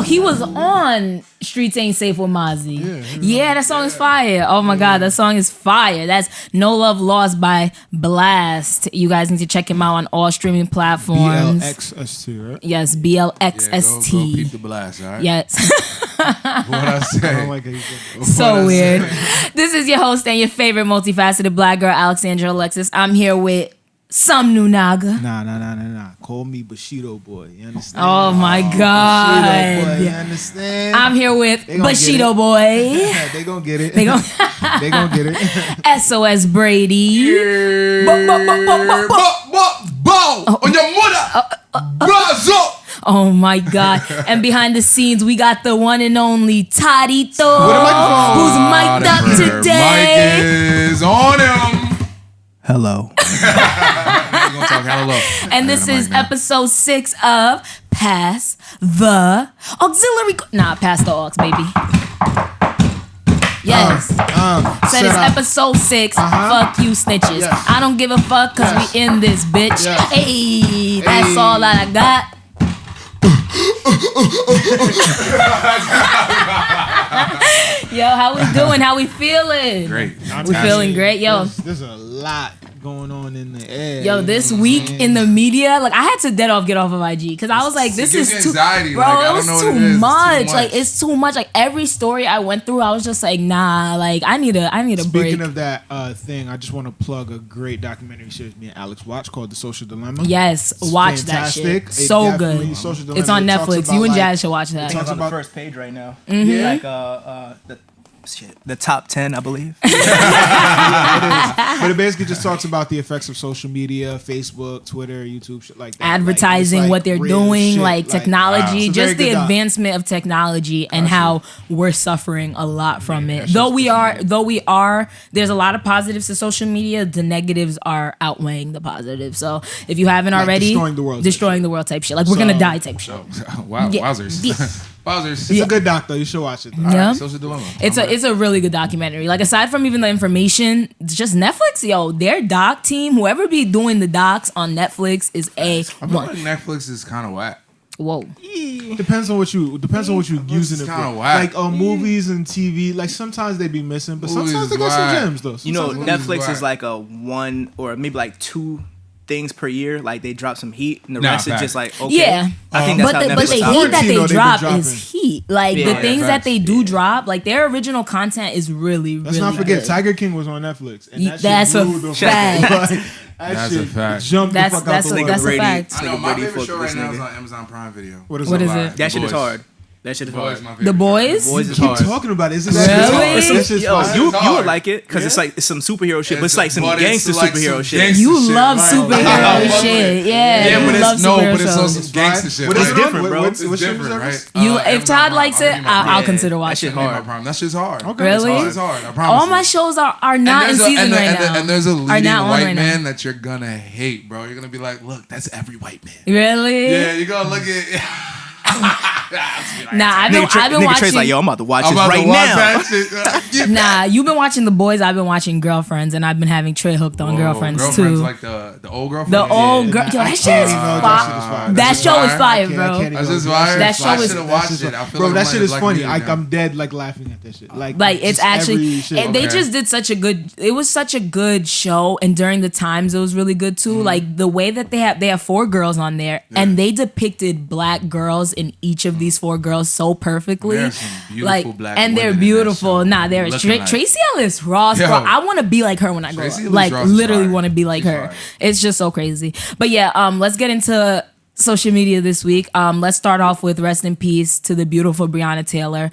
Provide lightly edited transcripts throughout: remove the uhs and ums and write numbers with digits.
he was on Streets Ain't Safe with Mozzie. Yeah, that song is fire. Oh my God, that song is fire. That's No Love Lost by Blast. You guys need to check him out on all streaming platforms. BLXST, right? Yes, BLXST. Go peep the Blast, all right? Yes. What I say? I don't like how you said that. So weird. This is your host and your favorite multifaceted black girl, Alexandra Alexis. I'm here with some new naga. Nah. Call me Bushido boy. You understand? Oh my God. Bushido boy. You understand? I'm here with Bushido boy. They gonna get it. They gon' They gonna get it. SOS Brady. On your mother. Oh my God. And behind the scenes, we got the one and only Tadito, who's mic'd up today. Mike is on him. Hello. We're gonna talk hella low. And this is episode 6 of Pass the Auxiliary. Pass the Aux, baby. Yes. Said it's episode 6. Fuck you, snitches. Yes. I don't give a fuck because we in this bitch. Yes. Hey, that's all that I got. Yo, how we doing? How we feeling? Great. We feeling great, yo. There's a lot going on in the air. Yo, this week in the media, like I had to get off of IG because I was like, this gives is you too, anxiety. bro. Like, I it don't was know what too it is. It's too much. much. Like it's too much. Like every story I went through, I was just like, nah. Like I need a break. Speaking of that thing, I just want to plug a great documentary series me and Alex watch called The Social Dilemma. Yes, It's watch fantastic. that shit. It So definitely- good. Social Dilemma, It's on it talks Netflix. about, You and like, Jazz should watch I that. think it's on the about- first page right now. Yeah? Like the top 10, I believe. It is. But it basically just talks about the effects of social media, Facebook, Twitter, YouTube, shit like that. Advertising, Like, what they're real doing, shit. like technology, It's a very just the good doc. advancement of technology and how we're suffering a lot from it. Though we are, there's a lot of positives to social media. The negatives are outweighing the positives. So if you haven't already, destroying the world type shit. Like we're gonna die type shit. Wow, Yeah. wowzers. Yeah. Wowzers. It's a good doc though. You should watch it. Though. Yeah. Social Dilemma. It's a really good documentary. Like aside from even the information, it's just Netflix, yo, their doc team, whoever be doing the docs on Netflix is I feel one. like Netflix is kind of whack. Whoa. Depends on what you using it kinda for. whack. Like movies and TV, like sometimes they be missing, but Movies sometimes they got some whack. gems though. You know, Sometimes they got- Netflix is like a one or maybe like 2 things per year. Like they drop some heat, and the Nah, rest is fact. just like okay. Yeah. I think that's But how the Netflix heat operates. that Tarantino, they they've been drop dropping. is heat. Like the Yeah, things that facts. they do drop, like their original content is really, Let's really not forget, good. Tiger King was on Netflix, and that That's shit a blew the fact. fuck up. That That's shit a fact. jumped That's- the fuck that's out a- the that's a window. fact. I know Nigga my Brady favorite fuck show this right now is nigga. on Amazon Prime Video. What is What it? is Lie. it? That shit is Boys. hard. That shit is Boys, hard. my favorite The Boys? show. Boys is Keep hard. talking about it. Is it Really? that It's shit's Yo, fire. you hard. would like it because Yeah? it's like it's some superhero shit, but it's like some but it's gangster like superhero some shit. gangster You shit, love right? superhero I love shit. it. Yeah, Yeah, you but love it's no, superhero but it's shows. also gangster shit. What is Like, it on? different, bro. What's It's streaming different, service? right? You, if Amazon Todd Prime. likes I'll it, give you my Prime. I'll consider That watching shit it. hard. Prime. That shit's hard. Okay. Really? It's hard. I promise. All my you. shows are not in there's season right now. And there's a Are leading not on white right man now. that you're gonna hate, bro. You're gonna be like, look, that's every white man. Really? Yeah, you're gonna look at. Nah, I've been Nigga Trey's watching. like, yo, I'm about to watch I'm this about right to watch now. that shit. Nah, you've been watching The Boys. I've been watching Girlfriends, and I've been having Trey hooked on Girlfriends Girlfriend's too. like the old girlfriend. The old girl. Yo, I that shit can't is even know fire. that That shit is show is fire. fire, I bro. can't even That's know just that fire. That show I is- should have watched it. I feel Bro, like that I shit might is like funny. it Like now. I'm dead, like laughing at that shit. Like It's just actually every shit. they Okay. just did such a good. It was such a good show, and during the times it was really good too. Like the way that they have 4 girls on there, and they depicted black girls in each of these 4 girls so perfectly. There are some beautiful Like, black and they're women in that beautiful. show. Nah, they're Looking like- Tracy Ellis Ross, Yo. bro. I want to be like her when I grow Tracy up. Ellis Like Ross is literally fire. want to be like She's her. fire. It's just so crazy. But yeah, let's get into social media this week. Let's start off with rest in peace to the beautiful Breonna Taylor.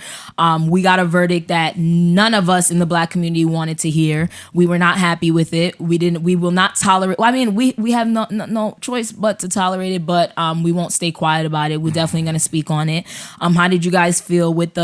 We got a verdict that none of us in the black community wanted to hear. We were not happy with it. We will not tolerate. Well, I mean, we have no choice but to tolerate it, but we won't stay quiet about it. We're definitely going to speak on it. How did you guys feel with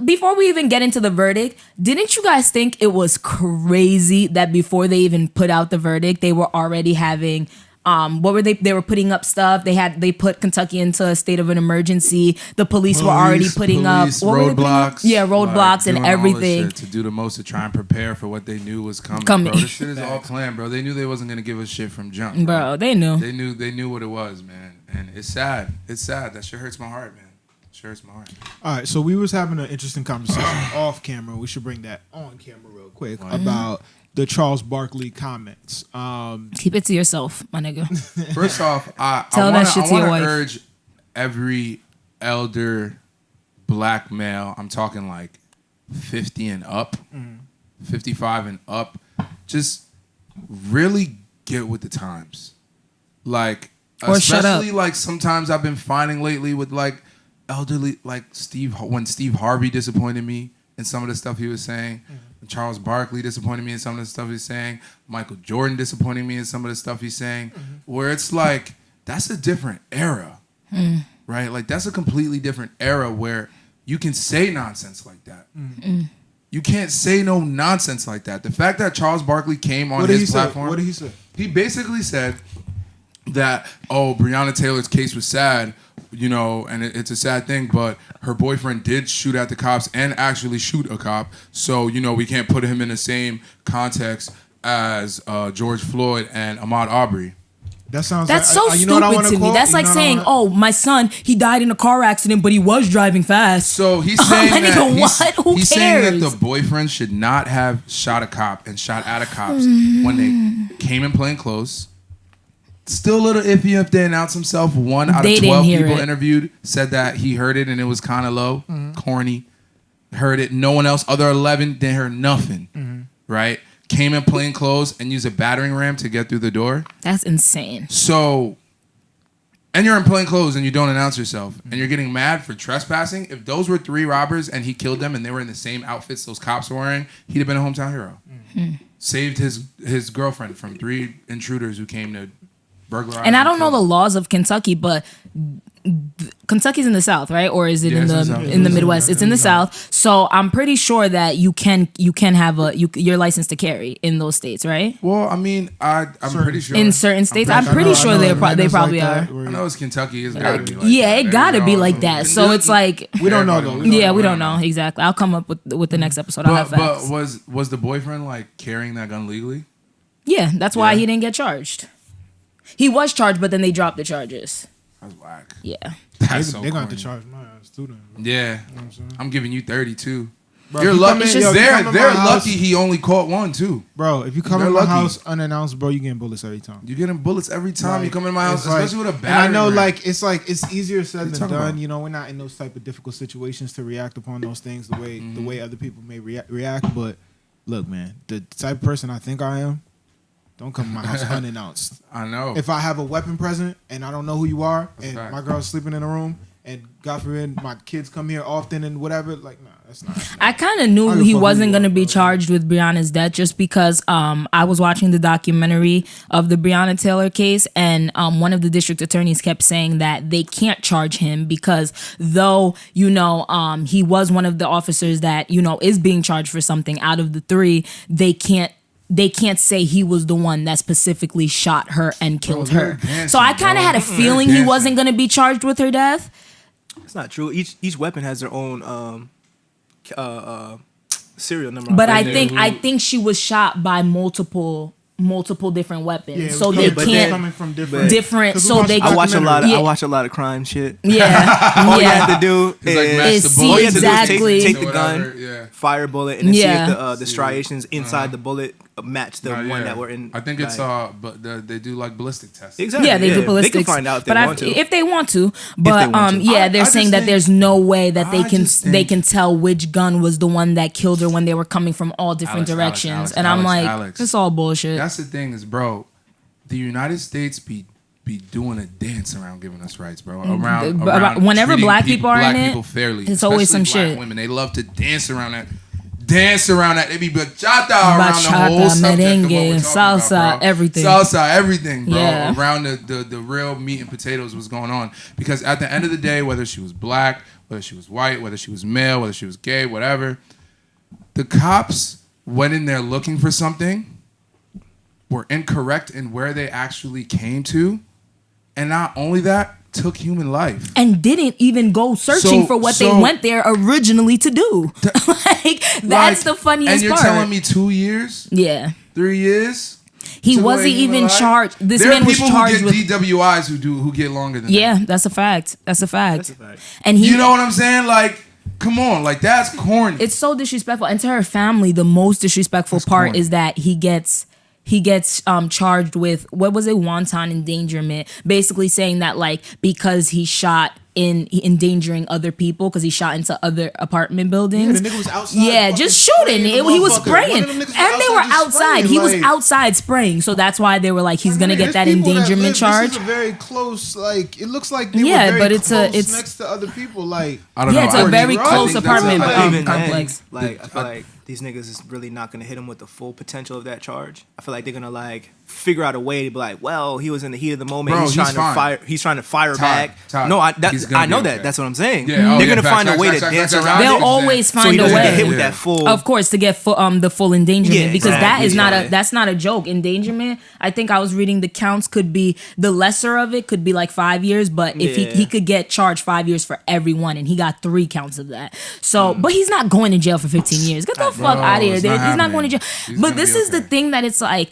before we even get into the verdict, didn't you guys think it was crazy that before they even put out the verdict, they were already having what were they were putting up stuff. They put Kentucky into a state of an emergency. The police were already putting up what were they putting up? roadblocks. Yeah, roadblocks and doing all this everything. shit to do the most to try and prepare for what they knew was coming. Coming. Bro, this shit is all planned, bro. They knew they wasn't gonna give us shit from jump. Bro, they knew. They knew what it was, man. And it's sad. It's sad. That shit hurts my heart, man. Sure, it's mine. All right, so we was having an interesting conversation off camera. We should bring that on camera real quick about the Charles Barkley comments. Keep it to yourself, my nigga. First off, I Tell that shit to your want to wife. urge every elder black male, I'm talking like 50 and up, 55 and up, just really get with the times. Like, Or shut up. especially like sometimes I've been finding lately with like elderly, like when Steve Harvey disappointed me in some of the stuff he was saying, Charles Barkley disappointed me in some of the stuff he's saying, Michael Jordan disappointed me in some of the stuff he's saying, where it's like, that's a different era, right? Like, that's a completely different era where you can say nonsense like that. You can't say no nonsense like that. The fact that Charles Barkley came on his platform. What did he say? He basically said that, Breonna Taylor's case was sad, you know, and it's a sad thing, but her boyfriend did shoot at the cops and actually shoot a cop. So, you know, we can't put him in the same context as George Floyd and Ahmaud Arbery. That sounds That's like, so you know what I stupid wanna to me. quote? That's You like know what I saying, wanna- "Oh, my son, he died in a car accident, but he was driving fast." So he's saying My that nigga, he's, what? Who he's saying that cares? the boyfriend should not have shot a cop and shot at a cops when they came in plain clothes. Still a little iffy if they announce himself. 1 out They of didn't 12 hear people it. interviewed said that he heard it and it was kind of low, corny. Heard it. No one else, other 11, didn't hear nothing. Right? Came in plain clothes and used a battering ram to get through the door. That's insane. So, and you're in plain clothes and you don't announce yourself and you're getting mad for trespassing. If those were 3 robbers and he killed them and they were in the same outfits those cops were wearing, he'd have been a hometown hero. Saved his girlfriend from 3 intruders who came to burglarize. And I don't know kill the her. laws of Kentucky, but Kentucky's in the South, right? Or is it Yeah, in it's the in the South. in the Midwest? It's in the South. So I'm pretty sure that you can have you're licensed to carry in those states, right? Well, I mean, I'm pretty sure. In certain states, I'm pretty sure they probably are. I know it's Kentucky. It's gotta be like Yeah, that. it gotta be You know, like that. So it's like We don't know though. we don't know exactly. I'll come up with the next episode. I'll have But facts. was the boyfriend like carrying that gun legally? Yeah, that's why Yeah. he didn't get charged. He was charged, but then they dropped the charges. That's whack. Yeah. That's so They're going to have corny. to charge my student. Yeah, what I'm saying? I'm giving you 32. Bro, You're if you come lucky. in- yo, if you come in They're my house- lucky he only caught one too. Bro, if you come They're in my lucky. house unannounced, bro, you getting bullets every time. You're getting bullets every time you Like, come in my house, it's like- especially with a And battery. I know, ram. like it's easier said What you than talking done. about? You know, we're not in those type of difficult situations to react upon those things the way other people may react. But look, man, the type of person I think I am, don't come to my house unannounced. I know. If I have a weapon present and I don't know who you are, That's a and fact. my girl's sleeping in a room, and God forbid my kids come here often and whatever, like, nah, that's not. I kind of knew I don't he fuck who wasn't you going to are, be bro. charged with Breonna's death just because I was watching the documentary of the Breonna Taylor case, and one of the district attorneys kept saying that they can't charge him because though, you know, he was one of the officers that, you know, is being charged for something, out of the 3, they can't say he was the one that specifically shot her and killed they're her. dancing, So I kind of bro. had a feeling he dancing. wasn't going to be charged with her death. It's not true. Each weapon has their own serial number. But Right I there. think she was shot by multiple different weapons, Yeah, so it they was coming- can't coming from but- different. 'Cause we So watched they the I watch a lot of Yeah. I watch a lot of crime shit. yeah All you yeah. have to do It's like is match Is the see bullet all you have to do is exactly- take or the whatever, gun, Yeah. fire a bullet, and then Yeah. see if the striations inside the bullet match the Nah, one yeah. that were in. I think it's like- but they do like ballistic tests. exactly. Yeah, they do They ballistics. can find out if they but want to. if they want to, but want to. yeah, I they're just saying that think- there's no way that they I can just they think- can tell which gun was the one that killed her when they were coming from all different Alex, directions. And I'm like, it's all bullshit. That's the thing is, bro, the United States be doing a dance around giving us rights, bro. Around whenever treating black people are in black it, people fairly. it's always especially some black shit. Women, they love to dance around that. They be bachata around the Bachata, whole subject of what we're merengue, talking about, salsa, bro. everything. Salsa, everything, bro. Yeah. Around the real meat and potatoes was going on. Because at the end of the day, whether she was black, whether she was white, whether she was male, whether she was gay, whatever, the cops went in there looking for something, were incorrect in where they actually came to, and not only that, took human life. And didn't even go searching for what they went there originally to do. Like, that's the funniest And you're part. telling me 2 years, Yeah. 3 years? He to wasn't where he even lied? charged. This There man are was people charged who with. get DWIs who get longer than Yeah, that. that's a fact. That's a fact. That's a fact. And he, You know what I'm saying? Like, come on, like that's corny. it's so disrespectful. And to her family, the most disrespectful part corny. is that he gets charged with, what was it, wanton endangerment, basically saying that like because he shot in endangering other people because he shot into other apartment buildings. Yeah, the nigga was outside. Yeah, fucking just shooting. spraying the He was motherfucker. spraying, One of them niggas was and they were just outside. spraying, He was like- outside spraying, so that's why they were like, he's gonna get that There's people endangerment live- charge. This is a very close, like it looks like they Yeah, were very but it's close it's next to other people. Like I don't yeah, know. it's I a think- very right? close I think apartment that's But a- even complex. then, like I feel like these niggas is really not gonna hit him with the full potential of that charge. I feel like they're gonna like figure out a way to be like, well, he was in the heat of the moment. Bro, he's trying he's to fine. fire. He's trying to fire Todd, back. Todd, No, he's gonna I know be that. okay. That's what I'm saying. Yeah, They're gonna facts, find a facts, way facts, to facts, dance facts, around facts. They'll it. always So he find a doesn't get hit way. with that full. Of course, to get the full endangerment, Yeah, because that exactly. is not Yeah. a that's not a joke. Endangerment, I think I was reading the counts could be, the lesser of it could be like 5 years, but if Yeah. he could get charged 5 years for everyone, and he got 3 counts of that. So, but he's not going to jail for 15 years. Get the fuck out of here. it's He's not not going to happening. jail. He's But gonna this be is the okay. thing that it's like,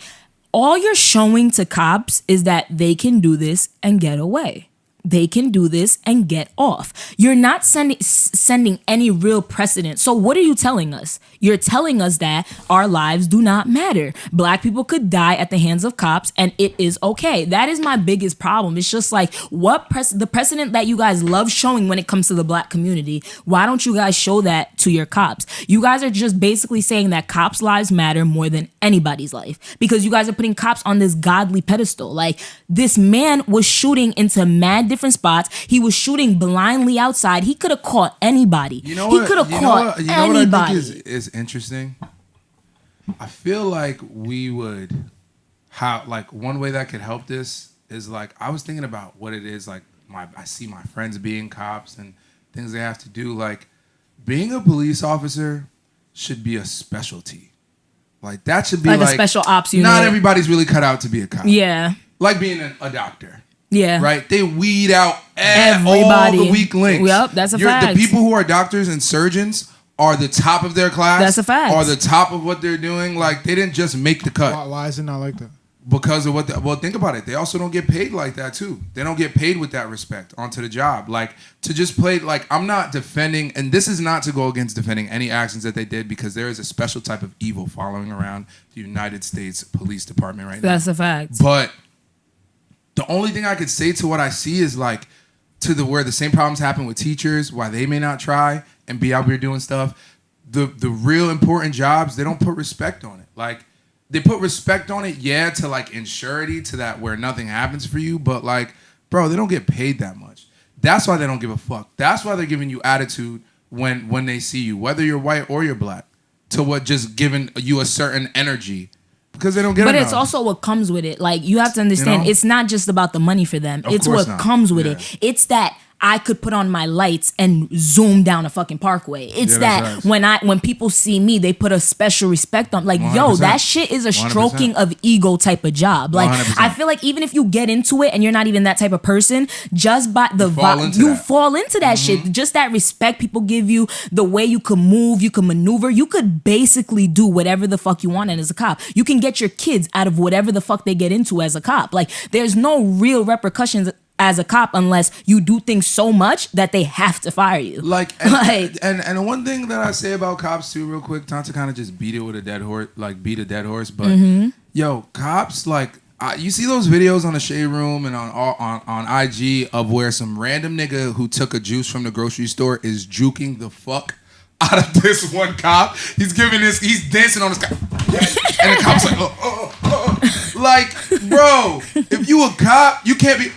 all you're showing to cops is that they can do this and get away. They can do this and get off. You're not sending any real precedent. So what are you telling us? You're telling us that our lives do not matter. Black people could die at the hands of cops and it is okay. That is my biggest problem. It's just like, the precedent that you guys love showing when it comes to the black community, why don't you guys show that to your cops? You guys are just basically saying that cops' lives matter more than anybody's life because you guys are putting cops on this godly pedestal. Like, this man was shooting into mad different spots. He was shooting blindly outside. He could have caught anybody. You know He what? could have You know caught what? You know what I anybody. think is interesting? I feel like we would like one way that could help this is like I was thinking about what it is like I see my friends being cops and things they have to do. Like being a police officer should be a specialty. Like that should be Like a like special ops unit. Not everybody's really cut out to be a cop. Yeah. Like being a doctor. Yeah. Right? They weed out Everybody. all the weak links. Yep, that's a fact. The people who are doctors and surgeons are the top of their class. That's a fact. Are the top of what they're doing. Like, they didn't just make the cut. why is it not like that? Because of well, think about it. They also don't get paid like that, too. They don't get paid with that respect onto the job. Like, to just play, like, I'm not defending, and this is not to go against defending any actions that they did because there is a special type of evil following around the United States Police Department right now. That's a fact. But the only thing I could say to what I see is like where the same problems happen with teachers, why they may not try and be out here doing stuff. The real important jobs, they don't put respect on it. Like they put respect on it, yeah, to like insurity to that where nothing happens for you, but like, bro, they don't get paid that much. That's why they don't give a fuck. That's why they're giving you attitude when they see you, whether you're white or you're black, to what just giving you a certain energy. Because they don't get it. But it's also what comes with it. Like, you have to understand, You know? it's not just about the money for them. Of It's course what not. comes with Yeah. it. It's that I could put on my lights and zoom down a fucking parkway. It's Yeah, that that's right. when people see me, they put a special respect on. Like, yo, 100%. that shit is a 100%. stroking of ego type of job. Like, 100%. I feel like even if you get into it and you're not even that type of person, just by the fall into you that. fall into that shit. Just that respect people give you, the way you can move, you can maneuver, you could basically do whatever the fuck you want as a cop. You can get your kids out of whatever the fuck they get into as a cop. Like, there's no real repercussions as a cop unless you do things so much that they have to fire you. Like, and, Like- and one thing that I say about cops too, real quick, not to kind of just beat it with a dead horse, like beat a dead horse, but yo, cops, like, you see those videos on the Shade Room and on IG of where some random nigga who took a juice from the grocery store is juking the fuck out of this one cop. He's dancing on this guy, and the cop's like, like, bro, if you a cop, you can't be,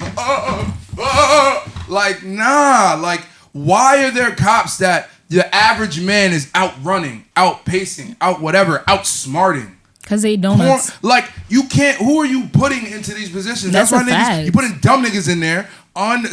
like, nah, like, why are there cops that the average man is outrunning, outpacing, out whatever, outsmarting? Because they donuts. Like, you can't, who are you putting into these positions? That's why a fact. you putting dumb niggas in there on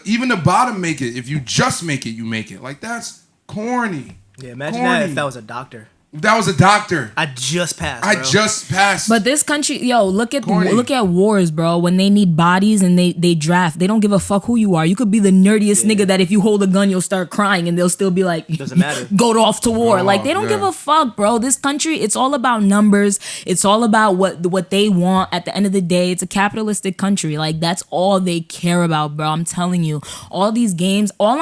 even the bottom make it. If you just make it, you make it. Like, that's corny. Yeah, imagine Corny. that if that was a doctor. That was a doctor. I just passed. I just passed. But this country, look at Corny. look at wars, bro. When they need bodies and they draft, they don't give a fuck who you are. You could be the nerdiest nigga that if you hold a gun, you'll start crying and they'll still be like, doesn't matter. Go off to war. Go Like off, they don't yeah. give a fuck, bro. This country, it's all about numbers. It's all about what they want. At the end of the day, it's a capitalistic country. Like that's all they care about, bro. I'm telling you, all these games. All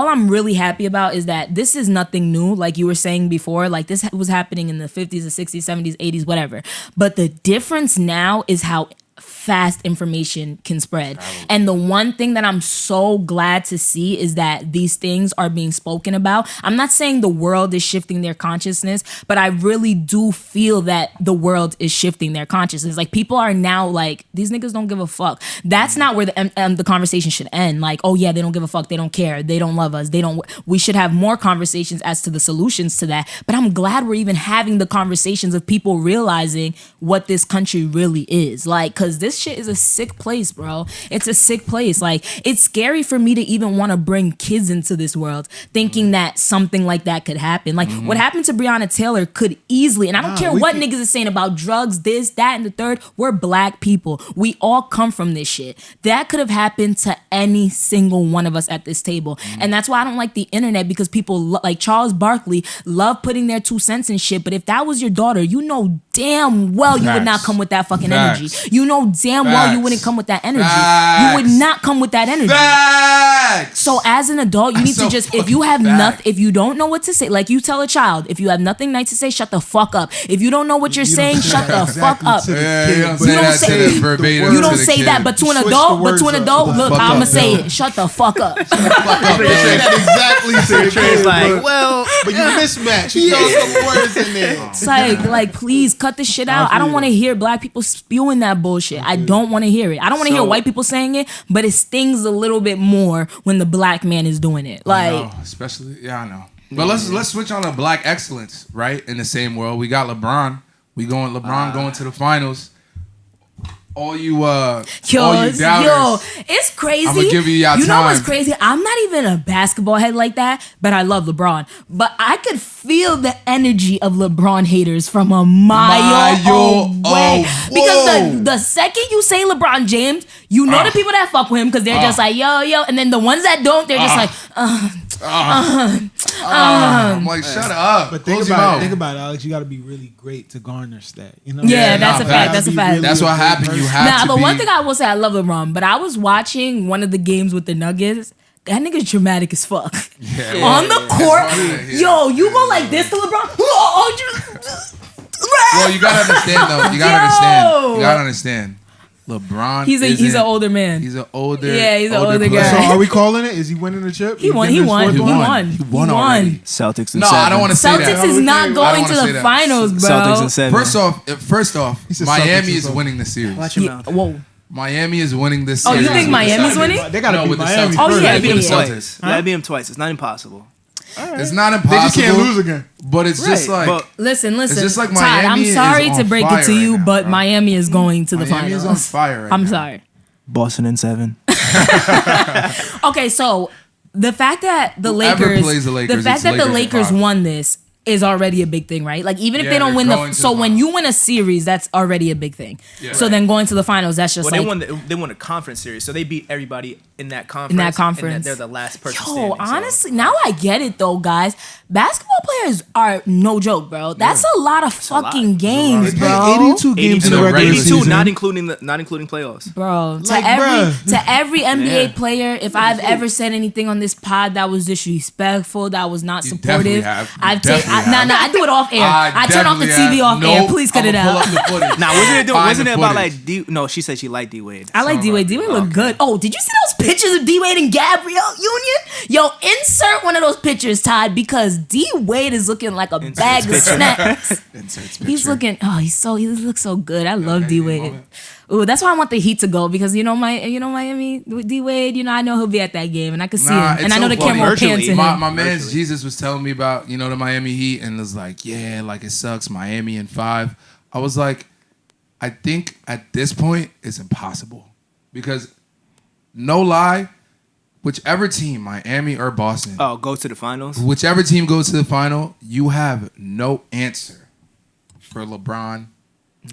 I'm really happy about is that this is nothing new. Like you were saying before, like this was happening in the 50s, the 60s, 70s, 80s, whatever. But the difference now is how fast information can spread. And the one thing that I'm so glad to see is that these things are being spoken about. I'm not saying the world is shifting their consciousness, but I really do feel that the world is shifting their consciousness. Like people are now like, these niggas don't give a fuck. That's not where the conversation should end. Like, oh yeah, they don't give a fuck. They don't care. They don't love us. We should have more conversations as to the solutions to that. But I'm glad we're even having the conversations of people realizing what this country really is. Like, cause this shit is a sick place, bro. It's a sick place. Like, it's scary for me to even want to bring kids into this world thinking that something like that could happen. Like, what happened to Breonna Taylor could easily, and I don't care what niggas is saying about drugs, this, that, and the third. We're black people. We all come from this shit. That could have happened to any single one of us at this table. And that's why I don't like the internet, because people like Charles Barkley love putting their 2 cents in shit. But if that was your daughter, you know damn well you would not come with that fucking energy. You know damn well you wouldn't come with that energy. You would not come with that energy. So as an adult, you need to just, if you have nothing, if you don't know what to say, like you tell a child, if you have nothing nice to say, shut the fuck up. If you don't know what you're saying, shut the fuck up. You don't say that, but to an adult, look, I'ma say it. Shut the fuck up. Exactly. Trey's like, well, but you mismatch. You throw some words in there. It's like, please cut this shit out. I don't want to hear black people spewing that bullshit. I don't want to hear it. I don't want to hear white people saying it, but it stings a little bit more when the black man is doing it. Like, especially, I know. But let's switch on to black excellence, right? In the same world, we got LeBron. LeBron going to the finals. All you doubters, it's crazy. I'm gonna give you your time. You know what's crazy? I'm not even a basketball head like that, but I love LeBron. But I could feel the energy of LeBron haters from a mile away. Because the second you say LeBron James, you know the people that fuck with him because they're just like, yo, and then the ones that don't, they're just like, I'm like, shut up. But think about it, Alex. You got to be really great to garner that. You know? Yeah, that's a fact. That's a fact. Really, that's what happened. You have to but be. one thing I will say, I love LeBron. But I was watching one of the games with the Nuggets. That nigga's dramatic as fuck. Yeah. On the court, you go like this to LeBron. Well, you gotta understand though. You gotta understand. LeBron. He's an older man. He's an older. Yeah, he's an older player. guy. So are we calling it? Is he winning the chip? He won. He won already. Celtics and no, 7. I don't want to say that. Celtics is not going to the finals, bro. Celtics and 7. First off, Miami is winning the series. Watch your mouth. Whoa. Miami is winning this Oh, series. you think Miami's winning? They gotta beat with the Miami. Celtics. Oh, yeah, beat him yeah. twice. Gotta beat him twice. It's not impossible. It's not impossible. They just can't lose again. But it's just like. But Listen. It's just like Todd, Miami I'm sorry is to on break fire it to you, right now, but bro. Miami is going to the Miami finals. is on fire right I'm now. sorry. Boston in 7. Okay, so the fact that the Whoever Lakers, plays the Lakers, fact it's that the Lakers Lakers in 5. won this is already a big thing, right? Like even if Yeah, they don't they're win going to the when finals. you win a series, that's already a big thing. Yeah. So then going to the finals, that's just Well, like they won a conference series, so they beat everybody in that conference. And they're the last person Yo, standing. honestly, now I get it though, guys. Basketball players are no joke, bro. That's a lot of fucking games, They bro. played 82 games in the regular 82, season. not including playoffs. Bro, Like, to every NBA Yeah. player, if I've ever said anything on this pod that was disrespectful, that was not You supportive, definitely have. You I've definitely taken. have. Nah, I do it off air. I turn off the definitely TV off have. air. Nope. Please cut it I'ma pull out. up the footage. Now, Find wasn't the it about footage. like D? No, she said she liked D Wade. I like D-Wade. D-Wade look good. Oh, did you see those pictures of D-Wade and Gabrielle Union? Yo, insert one of those pictures, Todd, because D-Wade is looking like a bag of snacks. He's looking. Oh, he looks so good. I love D-Wade. Ooh, that's why I want the Heat to go because Miami D-Wade. I know he'll be at that game and I can see him and I know the camera will pan to him. My man's Jesus was telling me about the Miami Heat and was like, yeah, like it sucks. Miami in 5. I was like, I think at this point it's impossible because no lie, whichever team, Miami or Boston, Go to the finals. whichever team goes to the final, you have no answer for LeBron.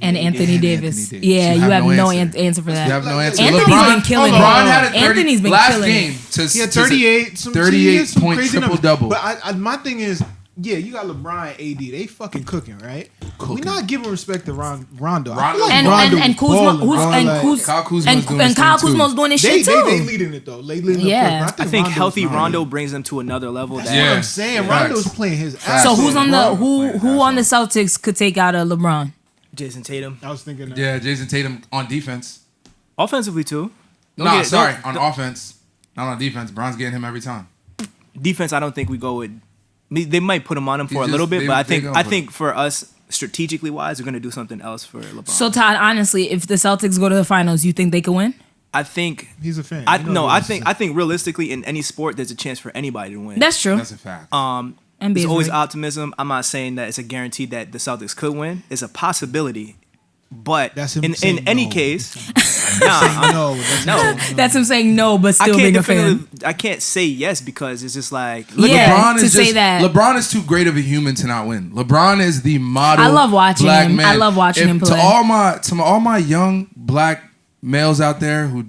And Anthony Davis. Yeah, you have no answer for that. You have no answer. Anthony's been killing it. LeBron had a 30, Anthony's been last killing game it. to He had 38, some 38 point crazy triple numbers. double. But my thing is, yeah, you got LeBron and AD. They fucking cooking, right? We're not giving respect to Rondo. I feel like And Rondo and Kuzma, balling, who's bro. and Like, Kuz Kyle Kuzma's and doing his Kyle thing, too. Kuzma's doing his they shit too. they leading it though. They leading Yeah. it. I think Rondo's healthy not. Rondo brings them to another level. That's That Yeah. what I'm saying. Facts. Rondo's playing his ass So off, who's on bro. the who on the Celtics could take out a LeBron? Jason Tatum. I was thinking. Yeah, Jason Tatum on defense. Offensively too. On offense, not on defense. Bron's getting him every time. Defense, I don't think we go with. They might put him on him for a He's little just- bit, they- but they gonna I put think for us strategically wise, we're gonna do something else for LeBron. So Todd, honestly, if the Celtics go to the finals, you think they could win? I think. He's a fan. I You know he's a fan. think realistically in any sport, there's a chance for anybody to win. That's true. That's a fact. NBA There's is always rigged. optimism. I'm not saying that it's a guarantee that the Celtics could win. It's a possibility. But That's him in saying any no. case, No, no. That's him saying no, but I still can't being a fan. definitively, I can't say yes because it's just like Yeah, LeBron to is say just, that. LeBron is too great of a human to not win. LeBron is the model. I love watching black him. Man. I love watching him play. To all my young black males out there who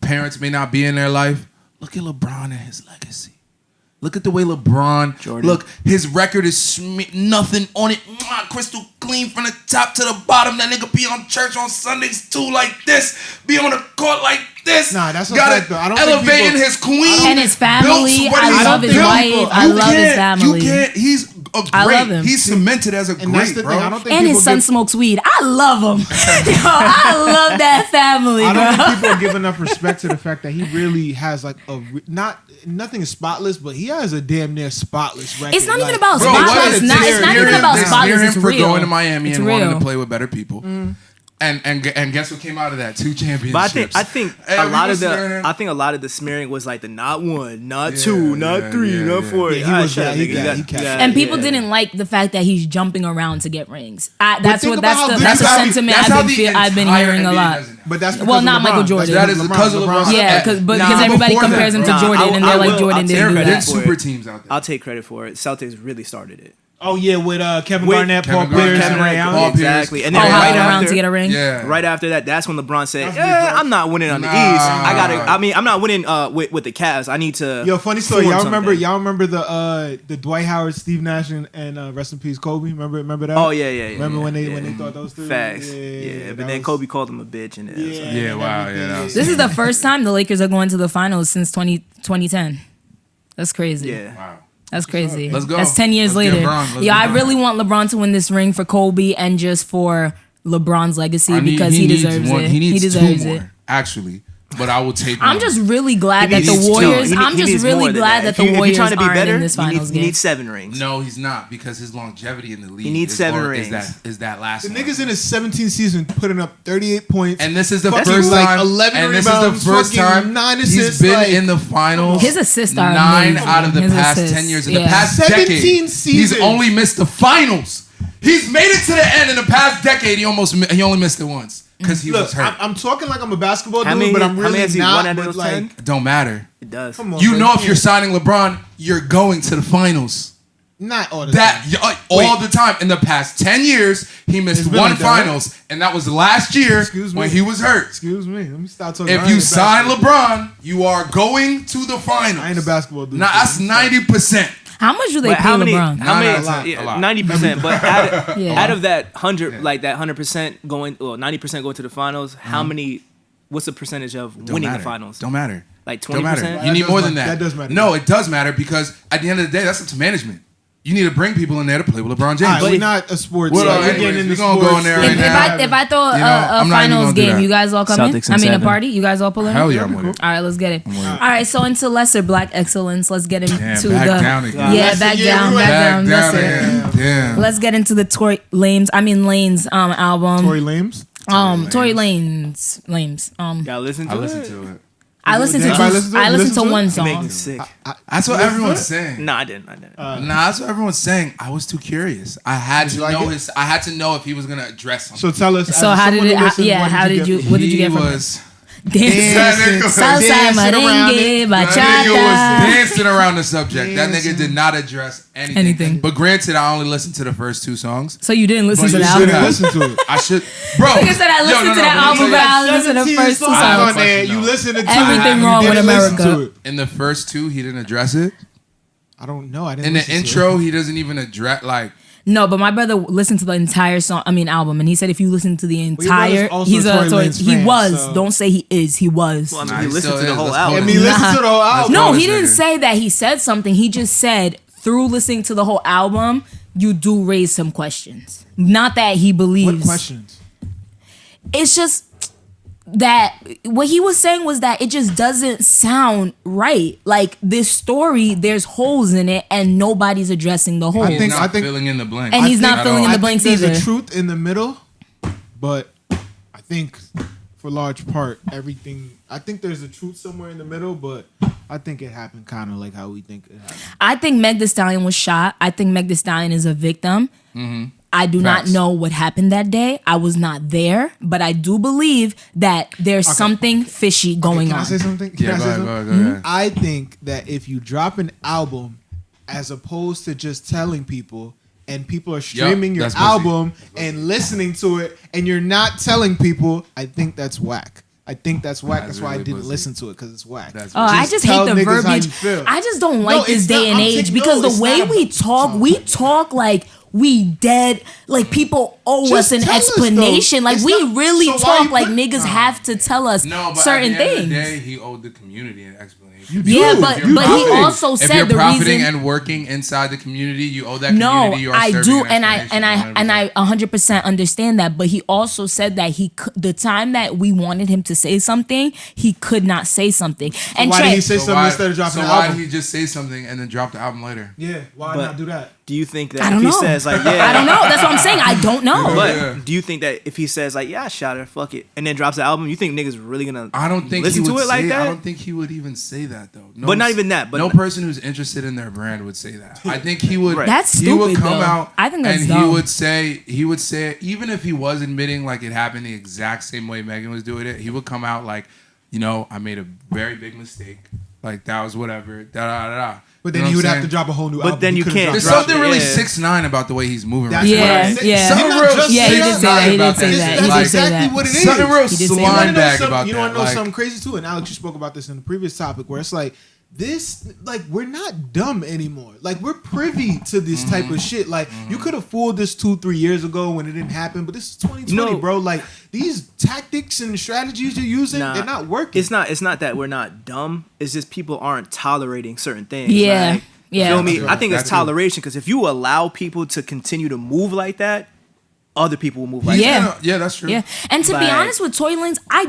parents may not be in their life, look at LeBron and his legacy. Look at the way LeBron. Jordan. Look, his record is nothing on it. Crystal clean from the top to the bottom. That nigga be on church on Sundays too, like this. Be on the court like this. Nah, that's a got fact, though. I don't think elevating people- his queen And his family. built what I he's love his built. wife. I You love his can't- family. You can't. He's a great. I love him. He's cemented as a And that's great, the bro. thing. I don't think And his people son give- smokes weed. I love him. Yo, I love that family, I don't bro. think people give enough respect to the fact that he really has like nothing is spotless, but he has a damn near spotless record. It's not even Like, about Bro, spotless. what? It's not They even about smear spotless. him It's for real. going to Miami It's and real. wanting to play with better people. And guess what came out of that? 2 championships. But I think Hey, a we lot was of smearing him. a lot of the smearing was like the not 1, not 2, not yeah, 3, yeah, not yeah. 4. Yeah, he was that. He got- And people didn't like the fact that he's jumping around to get rings. That's think what about how good that's the that's how the- sentiment That's how the I've been entire hearing a NBA lot. does it now. But that's Well, because not of Michael LeBron. Jordan. That is because of LeBron. Yeah, because Nah, everybody before compares him to that- Jordan, and they're like Jordan I'll didn't do take There's that. credit super teams out there. I'll take credit for it. Celtics really started it. Oh yeah, with Kevin With Garnett, Paul Kevin Garnett, Pierce, Kevin and Ray Garnett, Allen. Paul Pierce. Exactly. And Oh, then how right they around after, to get a ring? Yeah. right after that, that's when LeBron said, That's big, bro. I'm not winning on the Nah. East. I'm not winning with the Cavs. I need to. Yo, funny story. form Y'all something." remember the Dwight Howard, Steve Nash, and rest in peace Kobe. Remember that? Oh, yeah. Remember when yeah. they thought those three? Facts. Yeah, Yeah, but that then was- Kobe called him a bitch. And Yeah, wow, yeah, that was- This is the first time the Lakers are going to the finals since 2010. That's crazy. yeah. Wow. That's crazy. Let's go. That's 10 years Let's get later. LeBron. Let's Yeah, get I LeBron. really want LeBron to win this ring for Kobe and just for LeBron's legacy because he needs deserves one. it. He needs deserves two it. more, actually. But I will take I'm one. just really glad that He the needs two. Warriors. He I'm needs just more really than glad that If the you're Warriors trying to be aren't better, in this finals he game. needs 7 rings. No, he's not because his longevity in the league. He needs 7 rings. Is that last The one. niggas in his 17th season putting up 38 points. And this is the fucking first like time. 11 and this rebounds, is the first fucking time 9 he's assists, been like- in the finals. His assists are 9 amazing. out of the His past assists, 10 years. In the yeah. past 17 decade, seasons. he's only missed the finals. He's made it to the end in the past decade. He only missed it once because he Look, was hurt. I'm talking like I'm a basketball How dude, many- but I'm how really many has he not. won out of But those like, 10? It don't matter. It does. come on, You bro, know if you're can't- signing LeBron, you're going to the finals. not all the That time. all the time. In the past 10 years, he missed It's been one like that, right? finals, and that was last year Excuse me. when he was hurt. Excuse me. Let me stop talking. If I you ain't a sign basketball LeBron, you are going to the finals. I ain't a basketball dude. Now that's 90%. How much do they But pay how many? LeBron? How many? a lot, a lot. 90%. But Yeah. out of that 100, like that 100% going, well, 90% going to the finals. How many? What's the percentage of Don't winning matter. the finals? Don't matter. Like Don't matter. 20%? You need does more matter. than that. That does matter. No, it does matter because at the end of the day, that's up to management. You need to bring people in there to play with LeBron James. All right, But we're if- not a sports. Well, like, we're anyways, getting into we gonna go sports. in there If, right now. if I throw You know, a I'm not even finals gonna do game, that. you guys all come Celtics in? in I mean, a 7. party? You guys all pull in? Hell yeah, I'm with it. All right, let's get it. with it. All right, so into lesser black excellence, let's get into Damn, the back down again. yeah, Lesser, back yeah, down, we back went down. Back down Lesser. again. Damn. Let's get into the Tory Lanez album. Tory Lanez. Tory Lanez. Gotta listen to I it. listened to it. I listened to Anybody listen to it? I You listened to listen to one it? It makes song. me sick. That's what everyone's saying. No, I didn't. Nah, that's what everyone's saying. I was too curious. I had to you like know it? I had to know if he was gonna address something. So tell us. So as how did someone it? who listened, Yeah, how did you? get What did you He get from it? was Dancing. Salsa, merengue, That nigga was bachata. dancing around the subject. That nigga did not address anything. But granted, I only listened to the first 2 songs. So you didn't listen But to you the should've album? Listen to it. I should, bro. Like I said, I listened to that album, but I listened to the first 2 on songs. there. You listen to Everything wrong with America. In the first 2, he didn't address it. I don't know. I didn't. In the listen to intro, it. he doesn't even address like. No, but my brother listened to the entire album, and he said if you listen to the your entire, brother's also he's a Tory Lanez he fan, was. so- Don't say he is. He was. Well, I mean, Nah, he he listened still to the is. whole Let's album. I mean, listen to the whole album. No, this he didn't nigga. say that. He said something. He just said through listening to the whole album, you do raise some questions. Not that he believes. What questions? It's just that what he was saying was that it just doesn't sound right. Like this story, there's holes in it, and nobody's addressing the holes. He's think- not I think- filling in the blanks. And he's I not think- filling in the I blanks think either. There's a truth in the middle, but I think for large part everything. I think there's a truth somewhere in the middle, but I think it happened kind of like how we think it happened. I think Meg The Stallion was shot. I think Meg The Stallion is a victim. I do Facts. not know what happened that day. I was not there, but I do believe that there's something fishy going Can on. I say something? Can Yeah, I say go ahead, something? go ahead, go ahead. I think that if you drop an album as opposed to just telling people and people are streaming your that's pussy. album and listening to it and you're not telling people, I think that's whack. I think that's whack. That's That's why I really didn't pussy. listen to it because it's whack. That's Oh, I Just just tell hate the niggas how you verbiage. feel. I just don't No, like this it's day not- and I'm age taking- because no, the it's way not we about- talk like we dead, like people owe Just us an tell us, explanation. though. Like It's we not- really so why talk you like put- niggas have to tell us No, but certain at the end things. of the day, he owed the community an explanation. Yeah, do. but You but he do. also If said you're the profiting reason. and working inside the community, you owe that No, community. You are I serving do, an and explanation, I 100% understand that. But he also said that the time that we wanted him to say something, he could not say something. And why Trey, did he say something instead of dropping the why album? did he just say something and then drop the album later? Yeah, why But- not do that? Do you think that I if don't he know. says like, yeah, I don't know. That's what I'm saying. I don't know. But Yeah. do you think that if he says like, yeah, I shot her, fuck it, and then drops the album, you think niggas really gonna? I don't think listen he to would it like say, that. I don't think he would even say that though. No, But not even that, but- no person who's interested in their brand would say that. I think he would. Right. That's He would stupid, come though. out. I think that's and dumb. he would say even if he was admitting like it happened the exact same way Megan was doing it, he would come out like, you know, I made a very big mistake. Like that was whatever. Da da da da. But You then know he what would I'm have to saying? drop a whole new But album. then He you couldn't can't There's drop drop something it, really yeah. 6ix9ine about the way he's moving That's right Yeah, what now. I'm saying. yeah. He's Something not real- just Yeah, he saying did that. say that. He did That's say that. He That's did say exactly that. what it is. Something real He did say slime that. You wanna know bag something- about You that. want to know Like, something crazy too? And Alex, you spoke about this in the previous topic, where it's like this, like we're not dumb anymore. Like we're privy to this type of shit. Like you could have fooled this 2-3 years ago when it didn't happen, but this is 2020, No. bro. Like these tactics and strategies you're using, Nah, they're not working. It's not that we're not dumb. It's just people aren't tolerating certain things. Yeah, like, yeah. Feel me? That's I think right. it's toleration because if you allow people to continue to move like that, other people will move like Yeah. that. yeah, that's true. Yeah, and to be Like- honest with Tory Lanez, I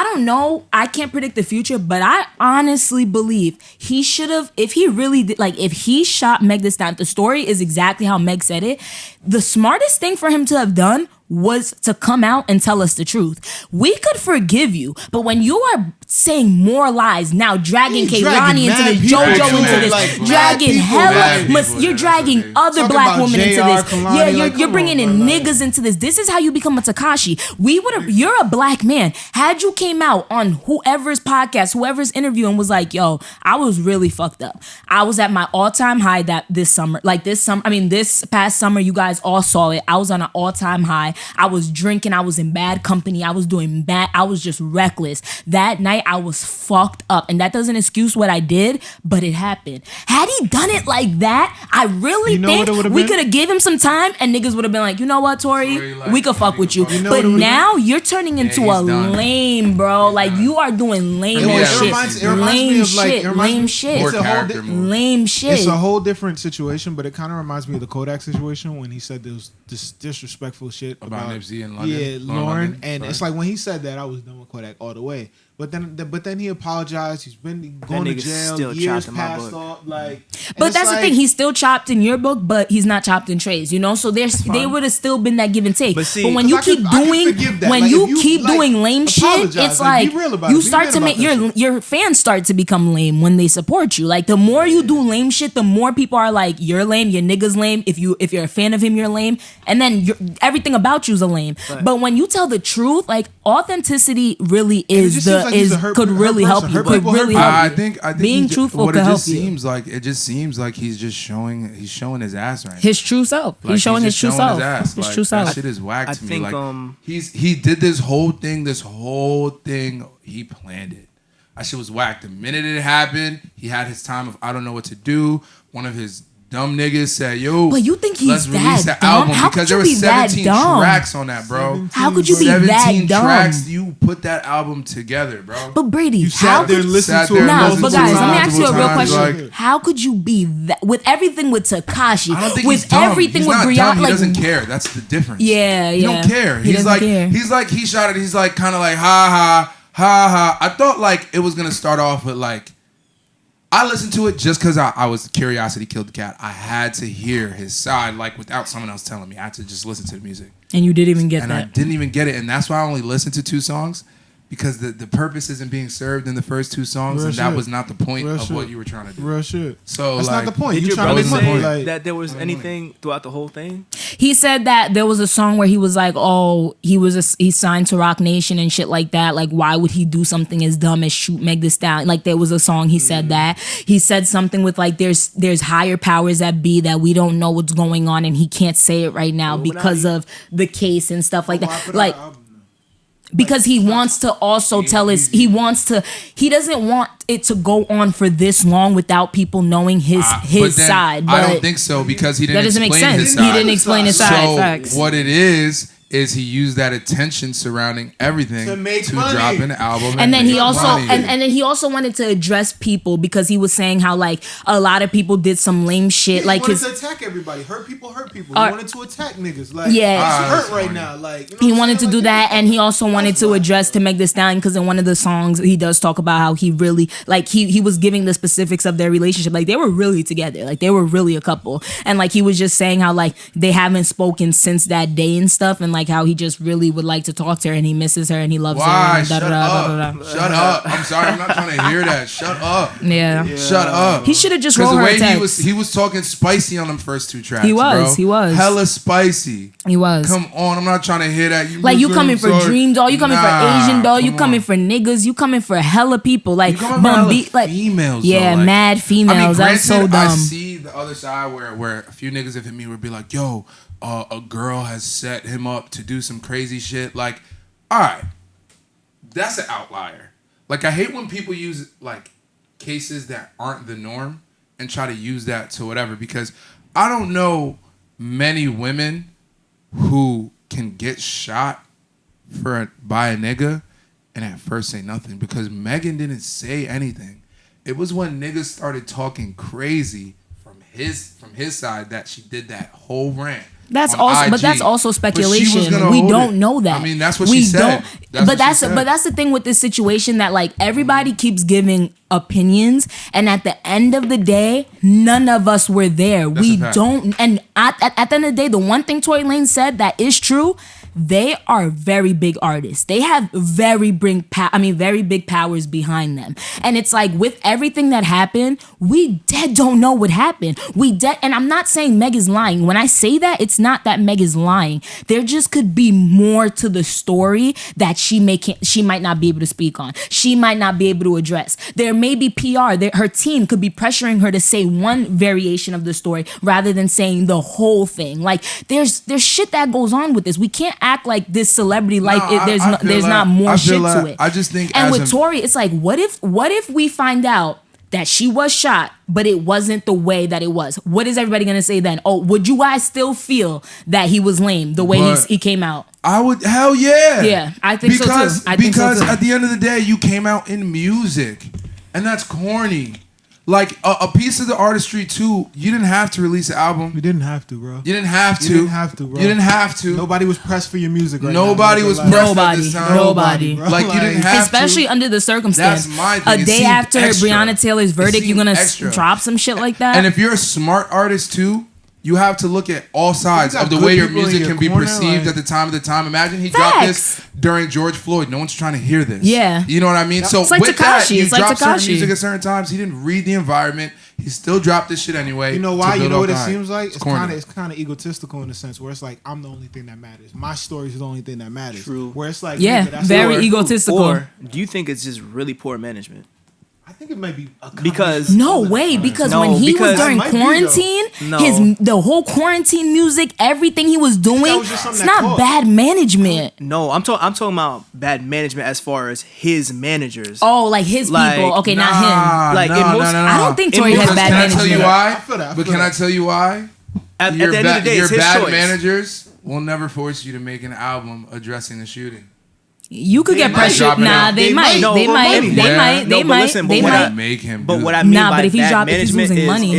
don't know. I can't predict the future, but I honestly believe he should have. If he really did, like, if he shot Meg The Stallion, the story is exactly how Meg said it. The smartest thing for him to have done was to come out and tell us the truth. We could forgive you, but when you are saying more lies now, dragging He's Kehlani dragging into mad this, people JoJo too, into this, like, mad dragging people, hella, mad people, you're yeah, dragging that's other Talking black about women into JR, this. Kehlani, Yeah, like, you're come bringing on, in bro, like- niggas into this. This is how you become a Takashi. We would have. You're a black man. Had you came out on whoever's podcast, whoever's interview, and was like, "Yo, I was really fucked up. I was at my all-time high this summer. This past summer, you guys all saw it. I was on an all-time high. I was drinking. I was in bad company. I was doing bad. I was just reckless. That night, I was fucked up, and that doesn't excuse what I did, but it happened. Had he done it like that, I really You know think what it would've we been? could have gave him some time, and niggas would have been like, you know what, Tory, like, we could fuck with you. you know But what it would've now you're turning into he's a done. lame, bro. Like you are doing lame Yeah, ass it shit. reminds me Lame of, like, shit. it reminds Lame me- shit. More It's a whole character di- move. Lame shit. It's a whole different situation, but it kind of reminds me of the Kodak situation when he said there was this disrespectful shit About Nipsey in London. Yeah, Lauren Lauren. London, And right. it's like when he said that, I was done with Kodak all the way. But then but then he apologized. He's been going to nigga's jail. still Years chopped in my passed book. off. Like, But that's the thing. He's still chopped in your book, but he's not chopped in Trey's. You know, so they would have still been that give and take. But see, when you keep doing doing lame shit, it's like you start to make your fans start to become lame when they support you. Like the more you do lame shit, the more people are like, you're lame, your nigga's lame. If you're a fan of him, you're lame, and then everything about you's a lame. But when you tell the truth, like authenticity really could really help you. Could really help you. I think being truthful could help you. It just seems like he's showing his ass right now. His true self. Like, he's showing his true self. His true self. That shit is whack to me. Like he did this whole thing. He planned it. That shit was whack. The minute it happened, he had his time of I don't know what to do. One of his dumb niggas said, "Yo, but you think he's let's release that the dumb? album How because could there you were be that 17 dumb? tracks on that, bro. How could you be that 17 dumb? tracks. You put that album together, bro. But Brady, You sat there and listened to it. Nah, but guys, let me ask you a real times, question. like- How could you be that with everything with Takashi? I don't think with he's dumb. everything He's with not Breonna? dumb. He Like, doesn't care. That's the difference. Yeah, He don't care. He doesn't care. He's like he shot it. He's like kind of like ha ha ha ha. I thought like it was gonna start off with like. I listened to it just because I was curiosity killed the cat. I had to hear his side like without someone else telling me. I had to just listen to the music. And you didn't even get And that. I didn't even get it. And that's why I only listened to 2 songs. Because the purpose isn't being served in the first 2 songs, Real and that shit. was not the point Real of shit. what you were trying to do. Real shit. So that's like, not the point. Did You your trying to brother make money? say Like, that there was anything throughout the whole thing? He said that there was a song where he was like, "Oh, he signed to Rock Nation and shit like that. Like, why would he do something as dumb as shoot Meg The Stallion?" Like, there was a song he said that. He said something with like, "There's higher powers that be that we don't know what's going on, and he can't say it right now because of the case and stuff like that." Like. Because he wants to also tell us he doesn't want it to go on for this long without people knowing his side. But I don't think so because he didn't. That doesn't make explain sense. His side. He didn't explain his side. So Facts. what it is he used that attention surrounding everything To make money. drop an album. And then he make also money. and then he also wanted to address people because he was saying how like a lot of people did some lame shit. he like wanted his to attack everybody. Hurt people. He wanted to attack niggas. Like, Yeah. it's that's hurt right funny. now. Like, you know he what I'm wanted to saying? do Like, that, and he also wanted to why. address to Meg The Stallion because in one of the songs he does talk about how he really like he was giving the specifics of their relationship. Like they were really together, like they were really a couple, and like he was just saying how like they haven't spoken since that day and stuff, and like how he just really would like to talk to her and he misses her and he loves her. Why? And Shut up. Shut up. I'm sorry. I'm not trying to hear that. Shut up. Yeah. Shut up. He should have just Because wrote the her a way text. he was talking spicy on them first 2 tracks. He was, bro. he was. Hella spicy. He was. Come on, I'm not trying to hear that. Like you coming for Dream Doll, you coming for Asian Doll, you come coming on. for niggas, you coming for hella people. Like You coming for hella Bumby, like females, yeah, though, like- mad females. That's so granted, dumb. I see the other side where a few niggas have hit me would be like, yo, a girl has set him up to do some crazy shit. Like, all right, that's an outlier. Like, I hate when people use like cases that aren't the norm and try to use that to whatever, because I don't know many women who can get shot by a nigga and at first say nothing, because Megan didn't say anything. It was when niggas started talking crazy from his side that she did that whole rant. That's on also, IG. but that's also But she was speculation. gonna We hold don't it. know that. I mean, that's what we she said. But that's the thing with this situation that like everybody keeps giving opinions, and at the end of the day, none of us were there. That's We a fact. don't. And at the end of the day, the one thing Tory Lanez said that is true. They are very big artists. They have very big powers behind them. And it's like with everything that happened, we dead don't know what happened. And I'm not saying Meg is lying. When I say that, it's not that Meg is lying. There just could be more to the story that she might not be able to speak on. She might not be able to address. There may be PR. Her team could be pressuring her to say one variation of the story rather than saying the whole thing. Like there's shit that goes on with this. We can't act like this celebrity there's not more shit to it. I just think, and with Tory, it's like, what if we find out that she was shot, but it wasn't the way that it was? What is everybody gonna say then? Oh, would you guys still feel that he was lame the way he came out? I would, hell yeah. Yeah, I think so too. Because at the end of the day, you came out in music, and that's corny. Like a piece of the artistry too. You didn't have to release an album. You didn't have to, bro. You didn't have to. You didn't have to, bro. You didn't have to. Nobody was pressed for your music right Nobody now. was pressed at this time. Nobody. Bro. Like you didn't have especially to. under the circumstance. That's my thing. A It day seemed after extra. Breonna Taylor's verdict, It you're gonna seemed extra. drop some shit like that. And if you're a smart artist too, you have to look at all sides You got of the good way your people in music your can be corner, perceived like- at the time of the time. Imagine he dropped Facts. this during George Floyd. No one's trying to hear this. Yeah. You know what I mean? So It's like with that, Tekashi. you It's like drop certain Tekashi. music at certain times. He didn't read the environment. He still dropped this shit anyway. You know to why? You build know up what it hype. seems like? corny. It's kind of egotistical in a sense where it's like I'm the only thing that matters. My story is the only thing that matters. True. Where it's like Yeah, nigga, that's very not- egotistical. Or do you think it's just really poor management? I think it might be a Because- combination No of way, that. because No, when he was because- during Might be, though. quarantine, No. the whole quarantine music, everything he was doing, was just something it's that not caught. bad management. No, I'm talking about bad management as far as his managers. Oh, like his Like, people. Okay, not him. Nah, Like, no, in no, most- no, no. I don't think In Tory most- has Because bad can I tell you management. why? I feel that, I But feel can I that. tell you why? At the Your end of the day, your it's his bad choice. managers will never force you to make an album addressing the shooting. You could get might pressured. drop it Nah, out. they They might. might. No, They but might. maybe. They Yeah. might. No, They but might. listen, They but what might. I- Make him. But do what that. I mean Nah, by but if he bad dropped it, he's management losing is money.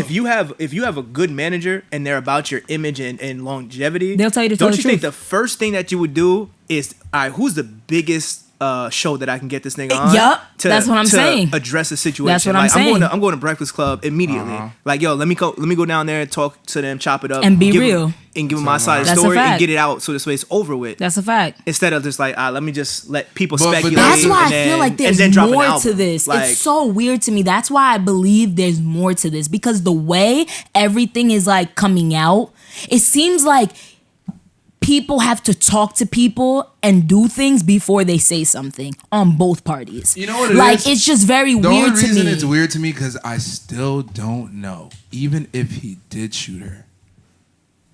if you have a good manager and they're about your image and longevity, They'll tell you to tell don't the you think truth. the first thing that you would do is, all right, who's the biggest show that I can get this nigga on? Yup, that's what I'm to saying. Address the situation. That's what I'm like, saying. I'm going to Breakfast Club immediately. Like, yo, let me go down there and talk to them, chop it up, And be give real. them, and give them my side of the That's a story and fact. get it out so this way it's over with. That's a fact. Instead of just like, let me just let people But speculate. That's why I and then- feel like and there's then drop an more album. to this. Like, It's so weird to me. That's why I believe there's more to this because the way everything is like coming out, it seems like people have to talk to people and do things before they say something on both parties. You know what it like, is? it's just very The weird only to reason me. it's weird to me because I still don't know, even if he did shoot her.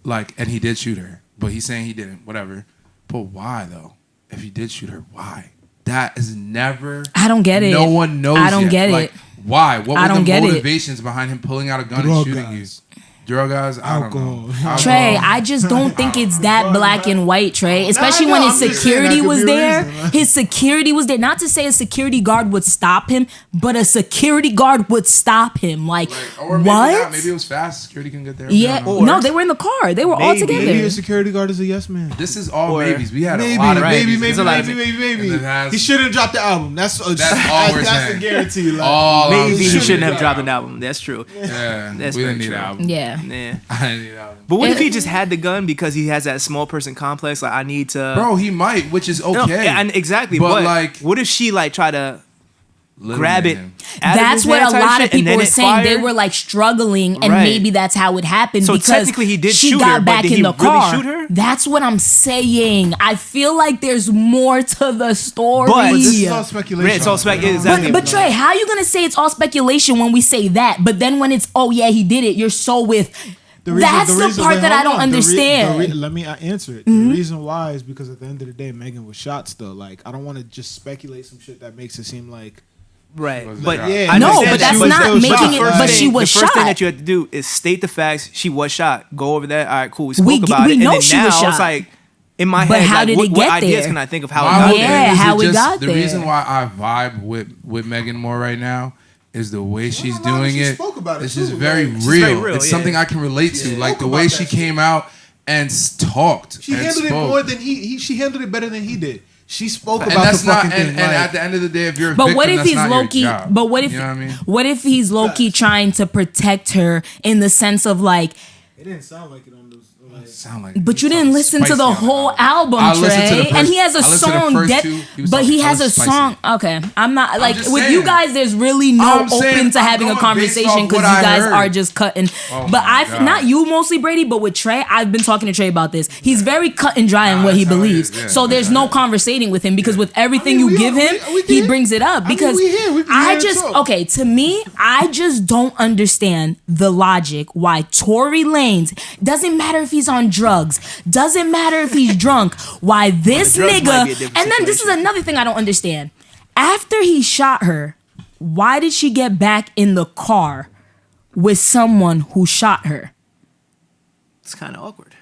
Like, and he did shoot her, but he's saying he didn't. Whatever. But why though? If he did shoot her, why? That is never. I don't get it. No one knows. I don't yet. get Like, it. why? What I were don't the get it. motivations behind him pulling out a gun and Drug shooting guys. you? Drug guys? I don't Alcohol. know. Trey, I just don't think it's that black and white, Trey. Especially when know, his I'm just saying security that could was be a there. reason. His security was there. Not to say a security guard would stop him, but a security guard would stop him. Like, Or maybe what? not. Maybe it was fast. Security couldn't get there. Yeah. We don't know. No, they were in the car. They were all Maybe. together. Maybe a security guard is a yes man. This is all Or maybes. We had Maybe, a lot of maybe, maybes. maybe, There's a lot of maybe. And it has- He shouldn't have dropped the album. That's all we're that's saying. a guarantee. Like, All I'm maybe he saying. shouldn't have dropped an album. That's true. Yeah, That's we very didn't need true. an album. Yeah. Yeah. I didn't need an album. But what if It- he just had the gun because he has that small person complex? Like, I need to. Bro, he might, which is No, okay. and exactly. But, But like, what if she like try to Little grab it? man. out of That's his what hand a type lot shit, of people and then were it saying. They fired? were like struggling, and Right. maybe that's how it happened. So because technically he did she shoot got her, but back did in he the really car. shoot her? That's what I'm saying. I feel like there's more to the story. But This is all speculation. Right, it's all Exactly. exactly. But Trey, how are you gonna say it's all speculation when we say that? But then when it's oh yeah he did it, you're so with. That's the part that I don't understand. Let me answer it. The reason why is because at the end of the day, Megan was shot still. Like, I don't want to just speculate some shit that makes it seem like. Right, Was but shot. Yeah, I No, understand but that that's she was not still making shot. it- but she was the first thing shot. that you had to do is state the facts. She was shot. Go over that. All right, cool. We spoke We about it. know And then she now was shot. it's like in my But head, how like, did what, it what get ideas there? can I think of how My it got whole Yeah, there? thing is how it we just- got the there. reason why I vibe with Megan more right now is the way she's no, doing she it. spoke about it It's too, just like, very she's real. very real, It's yeah. something I can relate to. She Like spoke the way about she that shit. came out and talked. She and handled it spoke. more than he. She handled it better than he did. She spoke And about that's the not. fucking And, thing. and like, at the end of the day, if you're a But victim, what if that's he's not low your key? job. But what if? You know what I mean? What if he's low key trying to protect her in the sense of like? it didn't sound like it on those. Like, Sound like But you it's didn't all listen to spicy the on whole album, I listened to the Trey. first- And he has a I listened to the song first that, two. He was but talking- he that has a was spicy. song. Okay, I'm not like just with you saying. guys. There's really no I'm saying, open to I'm having a going based conversation off because what you I guys heard. are just cutting. Oh but my I've God. not you mostly Brady, but with Trey, I've been talking to Trey about this. He's very cut and dry in Nah, what he that's how it believes. is, yeah. So there's no conversating with him because with everything you we give are- him, we he can- brings it up. I mean, Because we here. We can I hear and just talk. okay to me, I just don't understand the logic why Tory Lanez doesn't matter if he's on drugs, doesn't matter if he's drunk, why this drugs might nigga be a different and then this is situation. another thing I don't understand. After he shot her, why did she get back in the car with someone who shot her? It's kind of awkward.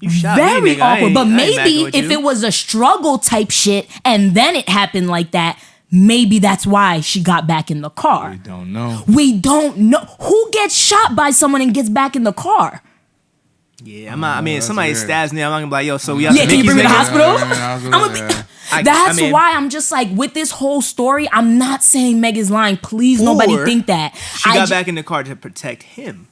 You shot me, Very nigga. I awkward. ain't- But I ain't macking maybe with if you. it was a struggle type shit and then it happened like that, maybe that's why she got back in the car. We don't know. We don't know. Who gets shot by someone and gets back in the car? Yeah, I mean, if somebody weird. stabs me, I'm not gonna be like, yo, so we have to Yeah, make can you bring me to the make- hospital? I'm gonna be, that's I mean- why I'm just like, with this whole story, I'm not saying Meg is lying. Please, nobody Or think that. She got back in the car to protect him.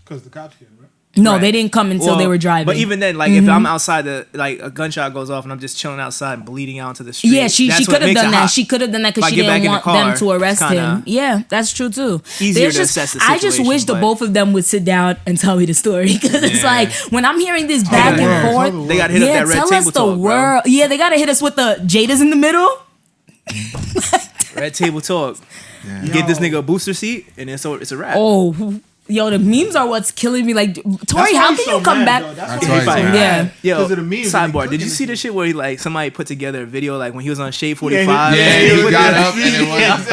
Because the cops came, right? No, Right. they didn't come until they were driving. But even then, like if I'm outside, like a gunshot goes off and I'm just chilling outside and bleeding out into the street. Yeah, she that's what could have makes it done that. hot. She could have done that If because I she get back didn't in the want car, them to it's arrest kinda him. Yeah, that's true too. easier There's to just, assess the I just situation, wish the but- both of them would sit down and tell me the story because it's Yeah. like when I'm hearing this back the and world. forth. They got hit up Yeah, that red tell table us the talk, world. Yeah, they gotta hit us with the Jada's in the middle. Red table talk. Yeah. You get this nigga a booster seat, and then so it's a wrap. Oh, yo, the memes are what's killing me. Like, Tori, That's why how he's can so you come mad, back? though. That's That's why why he's he's so so mad. mad. Yeah. Yo, Because of the memes, when he sidebar. Did you cooking see and the shit where he like somebody put together a video like when he was on Shade Yeah, 45? Yeah, and he put got the- up and it was.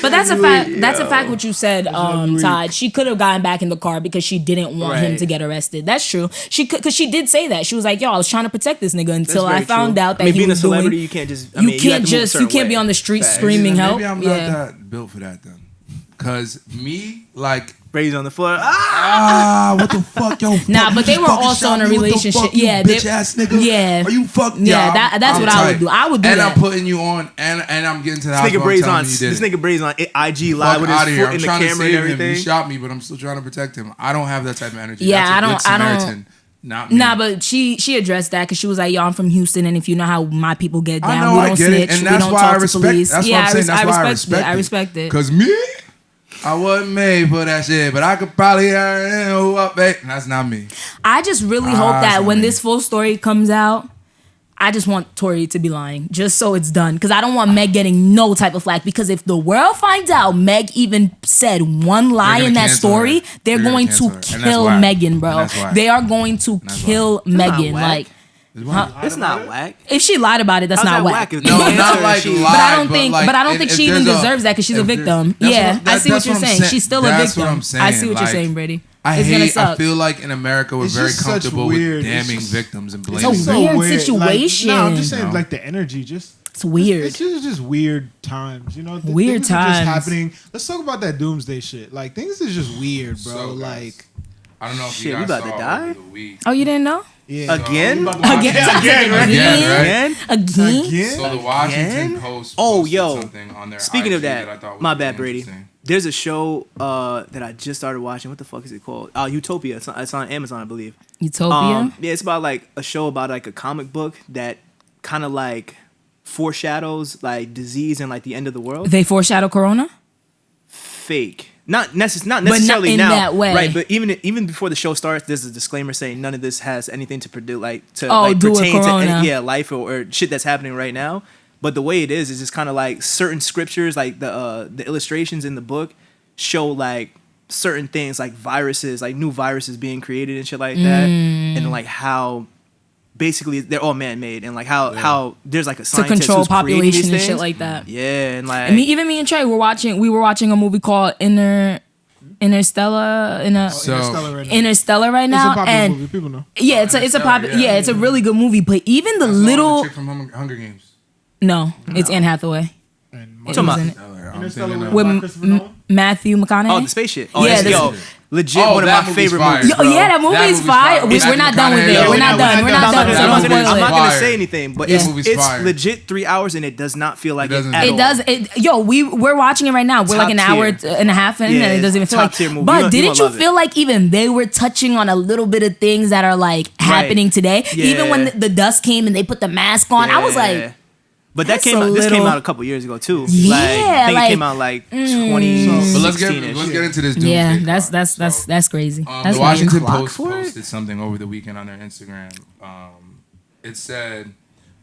But that's a fact. That's a fact. What you said, Todd. She could have gotten back in the car because she didn't want him Right. to get arrested. That's true. She could, because she did say that. She was like, "Yo, I was trying to protect this nigga That's until I very found true. out that I mean, he being was a celebrity, doing." you can't just. I You mean, can't have to move a just. You certain can't be way. on the street Facts. screaming Maybe help. I'm not Yeah. that built for that then. Cause me, like, Brady's on the floor. Ah! what the fuck, yo? Nah, fuck, but you they just were fucking also shot in a me? What the relationship. fuck, you Yeah, they- bitch ass nigga. yeah. Are you fuck? Yeah, that's I'm what I would tight. do. I would do and that. I'm putting you on, and I'm getting to the This hospital. nigga Brady's telling on. you did This it. nigga Brady's on IG Fuck live with his out of here. foot I'm in the trying to camera and save him. He everything. shot me, but I'm still trying to protect him. I don't have that type of energy. Yeah, That's a I good don't- I don't- Samaritan, Not me. Nah, but she addressed that because she was like, "Yo, I'm from Houston, and if you know how my people get down, I know, we I don't get snitch, it, and we that's don't why talk I to respect. police." That's Yeah, what I'm saying. That's why I respect it. I respect it. Cause me, I wasn't made for that shit, but I could probably who up, babe. That's not me. I just really hope that that's when me. this full story comes out, I just want Tory to be lying, just so it's done. Because I don't want Meg getting no type of flack. Because if the world finds out Meg even said one lie gonna in that cancel story, her. they're They're gonna going cancel to her. And that's kill why. Megan, And bro. that's why. They are going to That's kill why. That's not Megan. whack. Like, It's not whack. if she lied about it, that's How's not that whack. whack? No, not like She- lie, But I don't think. like, But I don't think if she even there's deserves that because she's a if there's- victim. that's Yeah, what- I see what that's you're I'm saying. She's still a That's victim. what I'm saying. I see what you're Like, saying, Brady. I It's gonna hate. I suck. feel like in America we're It's very just such comfortable weird- with it's damning just- victims and It's blaming. a them. weird situation. Like, no, I'm just saying, No. like the energy, just It's weird. It's just weird times, you know. Weird things are just times. happening. Let's talk about that doomsday shit. Like things is just weird, bro. So, guys, like I don't know if Shit, you we guys about to saw die? over the week. Oh, you didn't know? yeah, Again? Again? Again, right? Again? Again? Again. So the Washington Again? Post Oh, posted yo. something on their Speaking of IG that, I thought was my really bad, Brady. interesting. There's a show that I just started watching. What the fuck is it called? Utopia. It's on Amazon, I believe. Utopia? Yeah, it's about like a show about like a comic book that kind of like foreshadows like disease and like the end of the world. They foreshadow Corona? Fake. Not not necessarily in now, that way. right? But even before the show starts, there's a disclaimer saying none of this has anything to do like do with pertain to Corona. life or shit that's happening right now. But the way it is just kind of like certain scriptures, like the illustrations in the book show like certain things, like viruses, like new viruses being created and shit like that, and like how basically they're all man-made and like how there's like a To scientist control who's creating population these and shit things. like that. Yeah, and like I mean, even me and Trey were watching a movie called Interstellar Interstellar right now. right It's a now, popular and movie. People know. yeah, it's a Interstellar, yeah, it's a really good movie. But even the That's the one with little chick from Hunger Games. no, it's Anne Hathaway. And It talking was about- in it. I'm Interstellar thinking with of- With Christopher Nolan? Matthew McConaughey. oh, the space shit. Oh, Yeah, yeah, this- yo, legit Oh, one of that my movie's favorite fire. movies. Oh bro. yeah, that movie That is movie's fire. fire. We're Matthew not done with McConaughey. it. Yeah, We're not done. We're not I'm done. not So gonna- don't I'm not spoil I'm not it. gonna Fire. say anything, but Yeah. This movie's it's fire. legit 3 hours and it does not feel like It it doesn't at feel It all. does. Yo, we're watching it right now. We're Top like an hour tier. and a half in, Yeah, and it doesn't even feel top like. tier movie. You But gonna didn't you love it. feel like even they were touching on a little bit of things that are like happening today? Even when Yeah. the dust came and they put the mask on, I was Yeah. like, but that's this came little- out a couple years ago too. Yeah, like, I think like- it came out like 2016. But let's get into this. Doomsday yeah, clock. that's crazy. That's The Washington clock Post for it? posted something over the weekend on their Instagram. It said,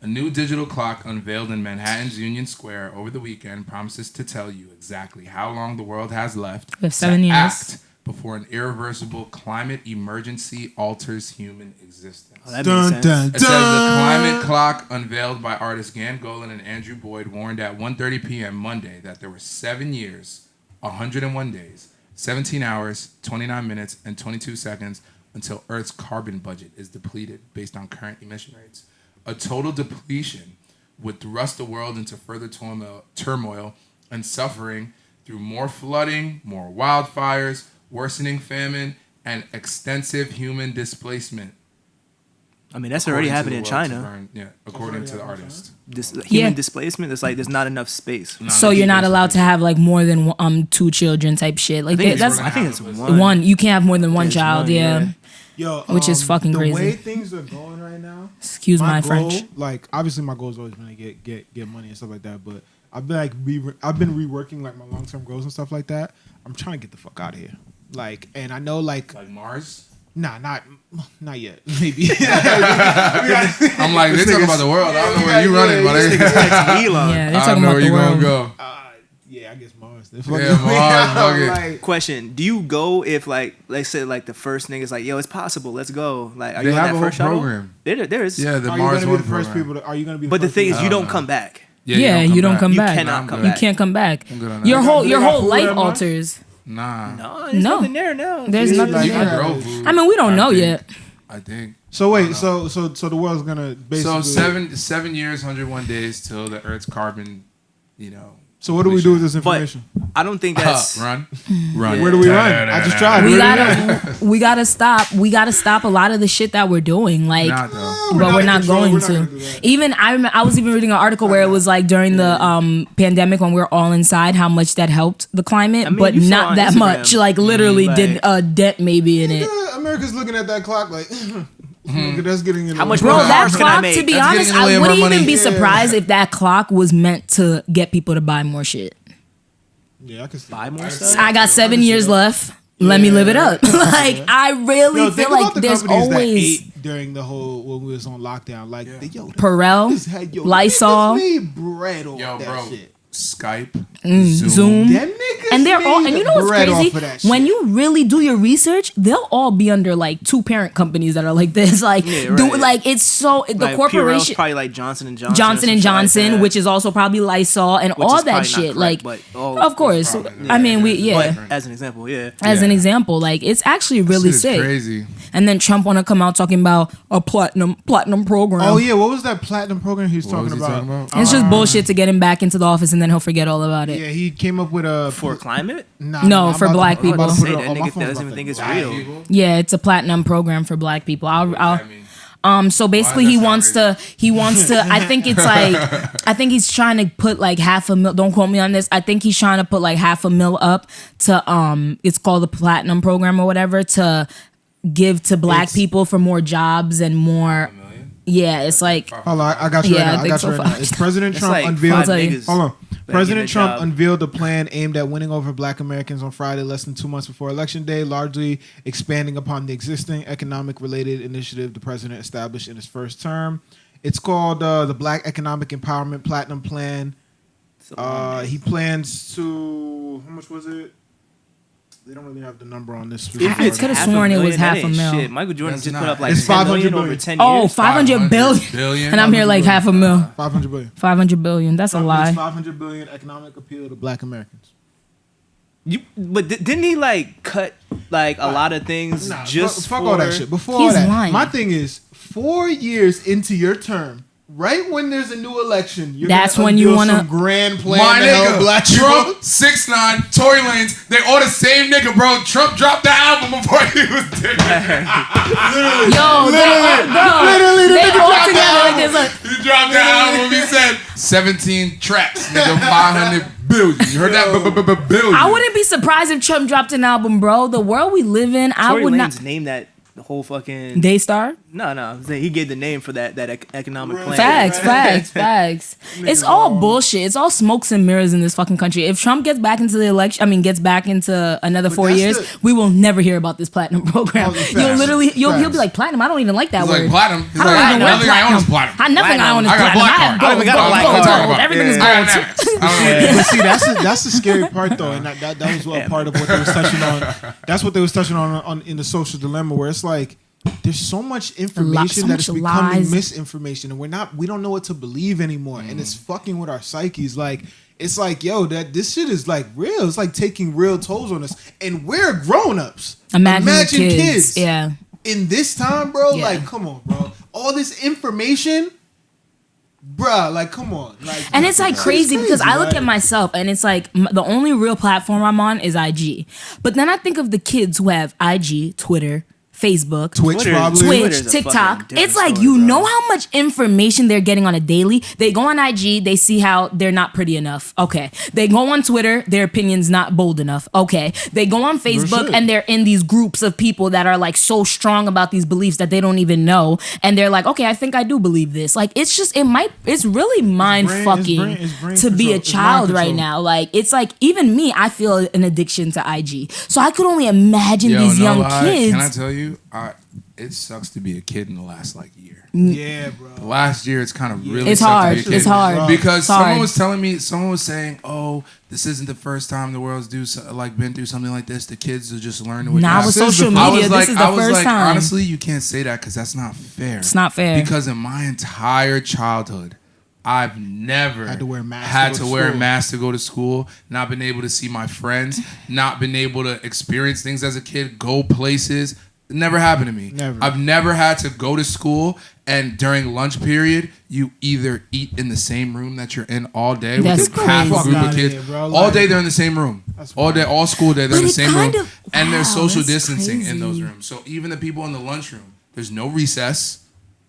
a new digital clock unveiled in Manhattan's Union Square over the weekend promises to tell you exactly how long the world has left We have 7 to years. act before an irreversible climate emergency alters human existence. Oh, that Dun, makes sense. dun, It says the dun. climate clock unveiled by artists Gan Golan and Andrew Boyd warned at 1:30 p.m. Monday that there were 7 years, 101 days, 17 hours, 29 minutes, and 22 seconds until Earth's carbon budget is depleted based on current emission rates. A total depletion would thrust the world into further turmoil and suffering through more flooding, more wildfires, worsening famine, and extensive human displacement. I mean, that's already happening in China. According to the artist. Human displacement, it's like there's not enough space. So you're not allowed to have like more than 2 children type shit. Like I that's think it's one. one. You can't have more than one child. Yeah. Yo, which is fucking the crazy. The way things are going right now. Excuse my goal, French. Like obviously my goal is always been to get money and stuff like that. But I've been I've been reworking like my long term goals and stuff like that. I'm trying to get the fuck out of here. Like, and I know like Mars. Nah, not yet. Maybe. I'm like, they're talking about the world. I don't know where you running, but yeah, they're talking about the world. Go. Yeah, I guess Mars. Yeah, Mars. Like, question: do you go if like they said like the first nigga is like, yo, it's possible, let's go. Like, are they you on have that a first whole shuttle? program. There is. Yeah, the are Mars you gonna be the program. first people? Are you gonna be? But the thing is, you don't come back. Yeah, you don't come back. You cannot come You back. can't come back. I'm good on that. Your whole They got food life at Mars? alters. Nah. No, there's nothing there now. There's Yeah, nothing like, You can there. grow food. I mean, we don't know think. yet. I think. So wait, so the world's gonna basically. So 7 years, 101 days till the Earth's carbon, So what do we do with this But information? I don't think that's. Run. Where do we run? I just tried. We gotta stop. We gotta stop a lot of the shit that we're doing. Like, Not though. but we're not going We're to. not gonna do that. Even I was even reading an article where it was like during the pandemic when we were all inside, how much that helped the climate, I mean, but you saw not on that Instagram. much. Like literally Like- did a dent maybe in it. Yeah, America's looking at that clock like. That's getting in How the much way. Bro, more that cars can I clock, make? to be That's honest, getting in the way I of wouldn't our even money. be Yeah. surprised if that clock was meant to get people to buy more shit. Yeah, I can see. buy more that. stuff. I got 7 years left. Let me live it up. Like, I really Yo, feel think like about the there's companies that always ate during the whole when we was on lockdown. Like, yo, Perel, niggas had- yo, Lysol. niggas made bread off Yo, that bro. shit. Skype. Zoom. Them niggas And they're all, made and you know what's bread crazy? off of that When shit. you really do your research, they'll all be under like 2 parent companies that are like this. Like, Yeah, do right. like it's so the Like, Purell's corporation probably like Johnson and Johnson. Johnson and Johnson, which is also probably Lysol and Which all is that probably not shit. correct, Like, but all- of course, probably- I mean, But as an example, yeah. as an Yeah. example, like it's actually really Shit is sick. crazy. And then Trump want to come out talking about a platinum program. Oh yeah, what was that platinum program he was What talking was he about? talking about? It's just bullshit to get him back into the office, and then he'll forget all about it. Yeah, he came up with a For climate? No, I'm for about black I'm about to people. put it Say that on my nigga phone, doesn't about even think it's that. real. People? Yeah, it's a platinum program for black people. I mean, So basically Why he does that wants to I think it's like I think he's trying to put like $500,000, don't quote me on this. I think he's trying to put like $500,000 up to it's called the platinum program or whatever, to give to black people for more jobs and more. Yeah, it's like Hold on, I got you Yeah, I right now. I think got so you right far. now. It's President It's Trump like unveiled. 5 niggas Hold on. begging President a Trump job. unveiled a plan aimed at winning over black Americans on Friday, less than 2 months before Election Day, largely expanding upon the existing economic-related initiative the president established in his first term. It's called the Black Economic Empowerment Platinum Plan. He plans to... How much was it? They don't really have the number on this. If I it's could've half a sworn it million, was that $500,000. ain't shit. Michael Jordan That's just not. put up like It's 10 million 500 over billion. 10 oh, years. 500 billion. billion. And I'm here like $500,000. 500 billion. 500 billion. That's a lie. 500 billion economic appeal to black Americans. But didn't he like cut like a lot of things Nah, just fuck for... all that shit. Before He's all that, lying. my thing is 4 years into your term, right when there's a new election, you're That's gonna when you unveil wanna- some grand plan My to help nigga, black people. Trump, 6ix9ine, Tory Lanez, they all the same nigga, bro. Trump dropped the album before he was dead. Yo, Literally, the they nigga all dropped together the like this. Like, He dropped the album, he said 17 tracks, nigga, 500 billion. You heard that? Billion. I wouldn't be surprised if Trump dropped an album, bro. The world we live in, I Tory would Lanez not. named that the whole fucking... Daystar? No. He gave the name for that economic plan. Facts. It's all bullshit. It's all smokes and mirrors in this fucking country. If Trump gets back into the election, gets back into another 4 that's years, the- we will never hear about this platinum program. Oh, facts. He'll be like, platinum? I don't even like that He's word. like platinum. He's I don't like, even nothing like I own is platinum. platinum. Nothing I own is I got a platinum. black I have card. gold, I got a gold, black gold, card. gold. Everything's I own gold. that. I don't know. But see, that's the scary part though, and that was what part of what they was touching on. That's what they was touching on in the social dilemma, where it's like there's so much information so that is much becoming lies. misinformation, and we don't know what to believe anymore, and it's fucking with our psyches. Like it's like, yo, that this shit is like real. It's like taking real tolls on us, and we're grown ups. Imagine kids. Yeah. In this time, bro, Yeah. like, come on, bro. All this information, bruh, like, come on. Like, And it's like crazy because I look right? at myself and it's like the only real platform I'm on is IG. But then I think of the kids who have IG, Twitter, Facebook, Twitch, probably. Twitter's a TikTok. fucking different It's like, story, you bro. know how much information they're getting on a daily? They go on IG, they see how they're not pretty enough. Okay. They go on Twitter, their opinion's not bold enough. Okay. They go on Facebook shit. and they're in these groups of people that are like so strong about these beliefs that they don't even know. And they're like, okay, I think I do believe this. Like, it's just, it's really mind fucking it's brain to be control. a It's child mind right control. now. Like, it's like, even me, I feel an addiction to IG. So I could only imagine Yo, these no young lie, kids. Can I tell you? It sucks to be a kid in the last like year. Yeah, bro. Last year, it's kind of really It's sucked hard. to be a kid. It's hard. Because It's hard. someone was saying, "Oh, this isn't the first time the world's been through something like this. The kids will just learn to Now with social I media, was like, this is the first time. honestly, you can't say that because that's not fair. It's not fair. Because in my entire childhood, I've never Had to wear masks had to to go to wear a school. mask to go to school, not been able to see my friends, not been able to experience things as a kid, go places. It never happened to me. Never. I've never had to go to school and during lunch period, you either eat in the same room that you're in all day That's with half a crazy. group Fuck of outta kids. here, bro. All Like, day they're in the same room. That's All day, all school day, they're in But the it same room. kind of- And there's wow, social that's distancing in those crazy. rooms. So even the people in the lunchroom, there's no recess.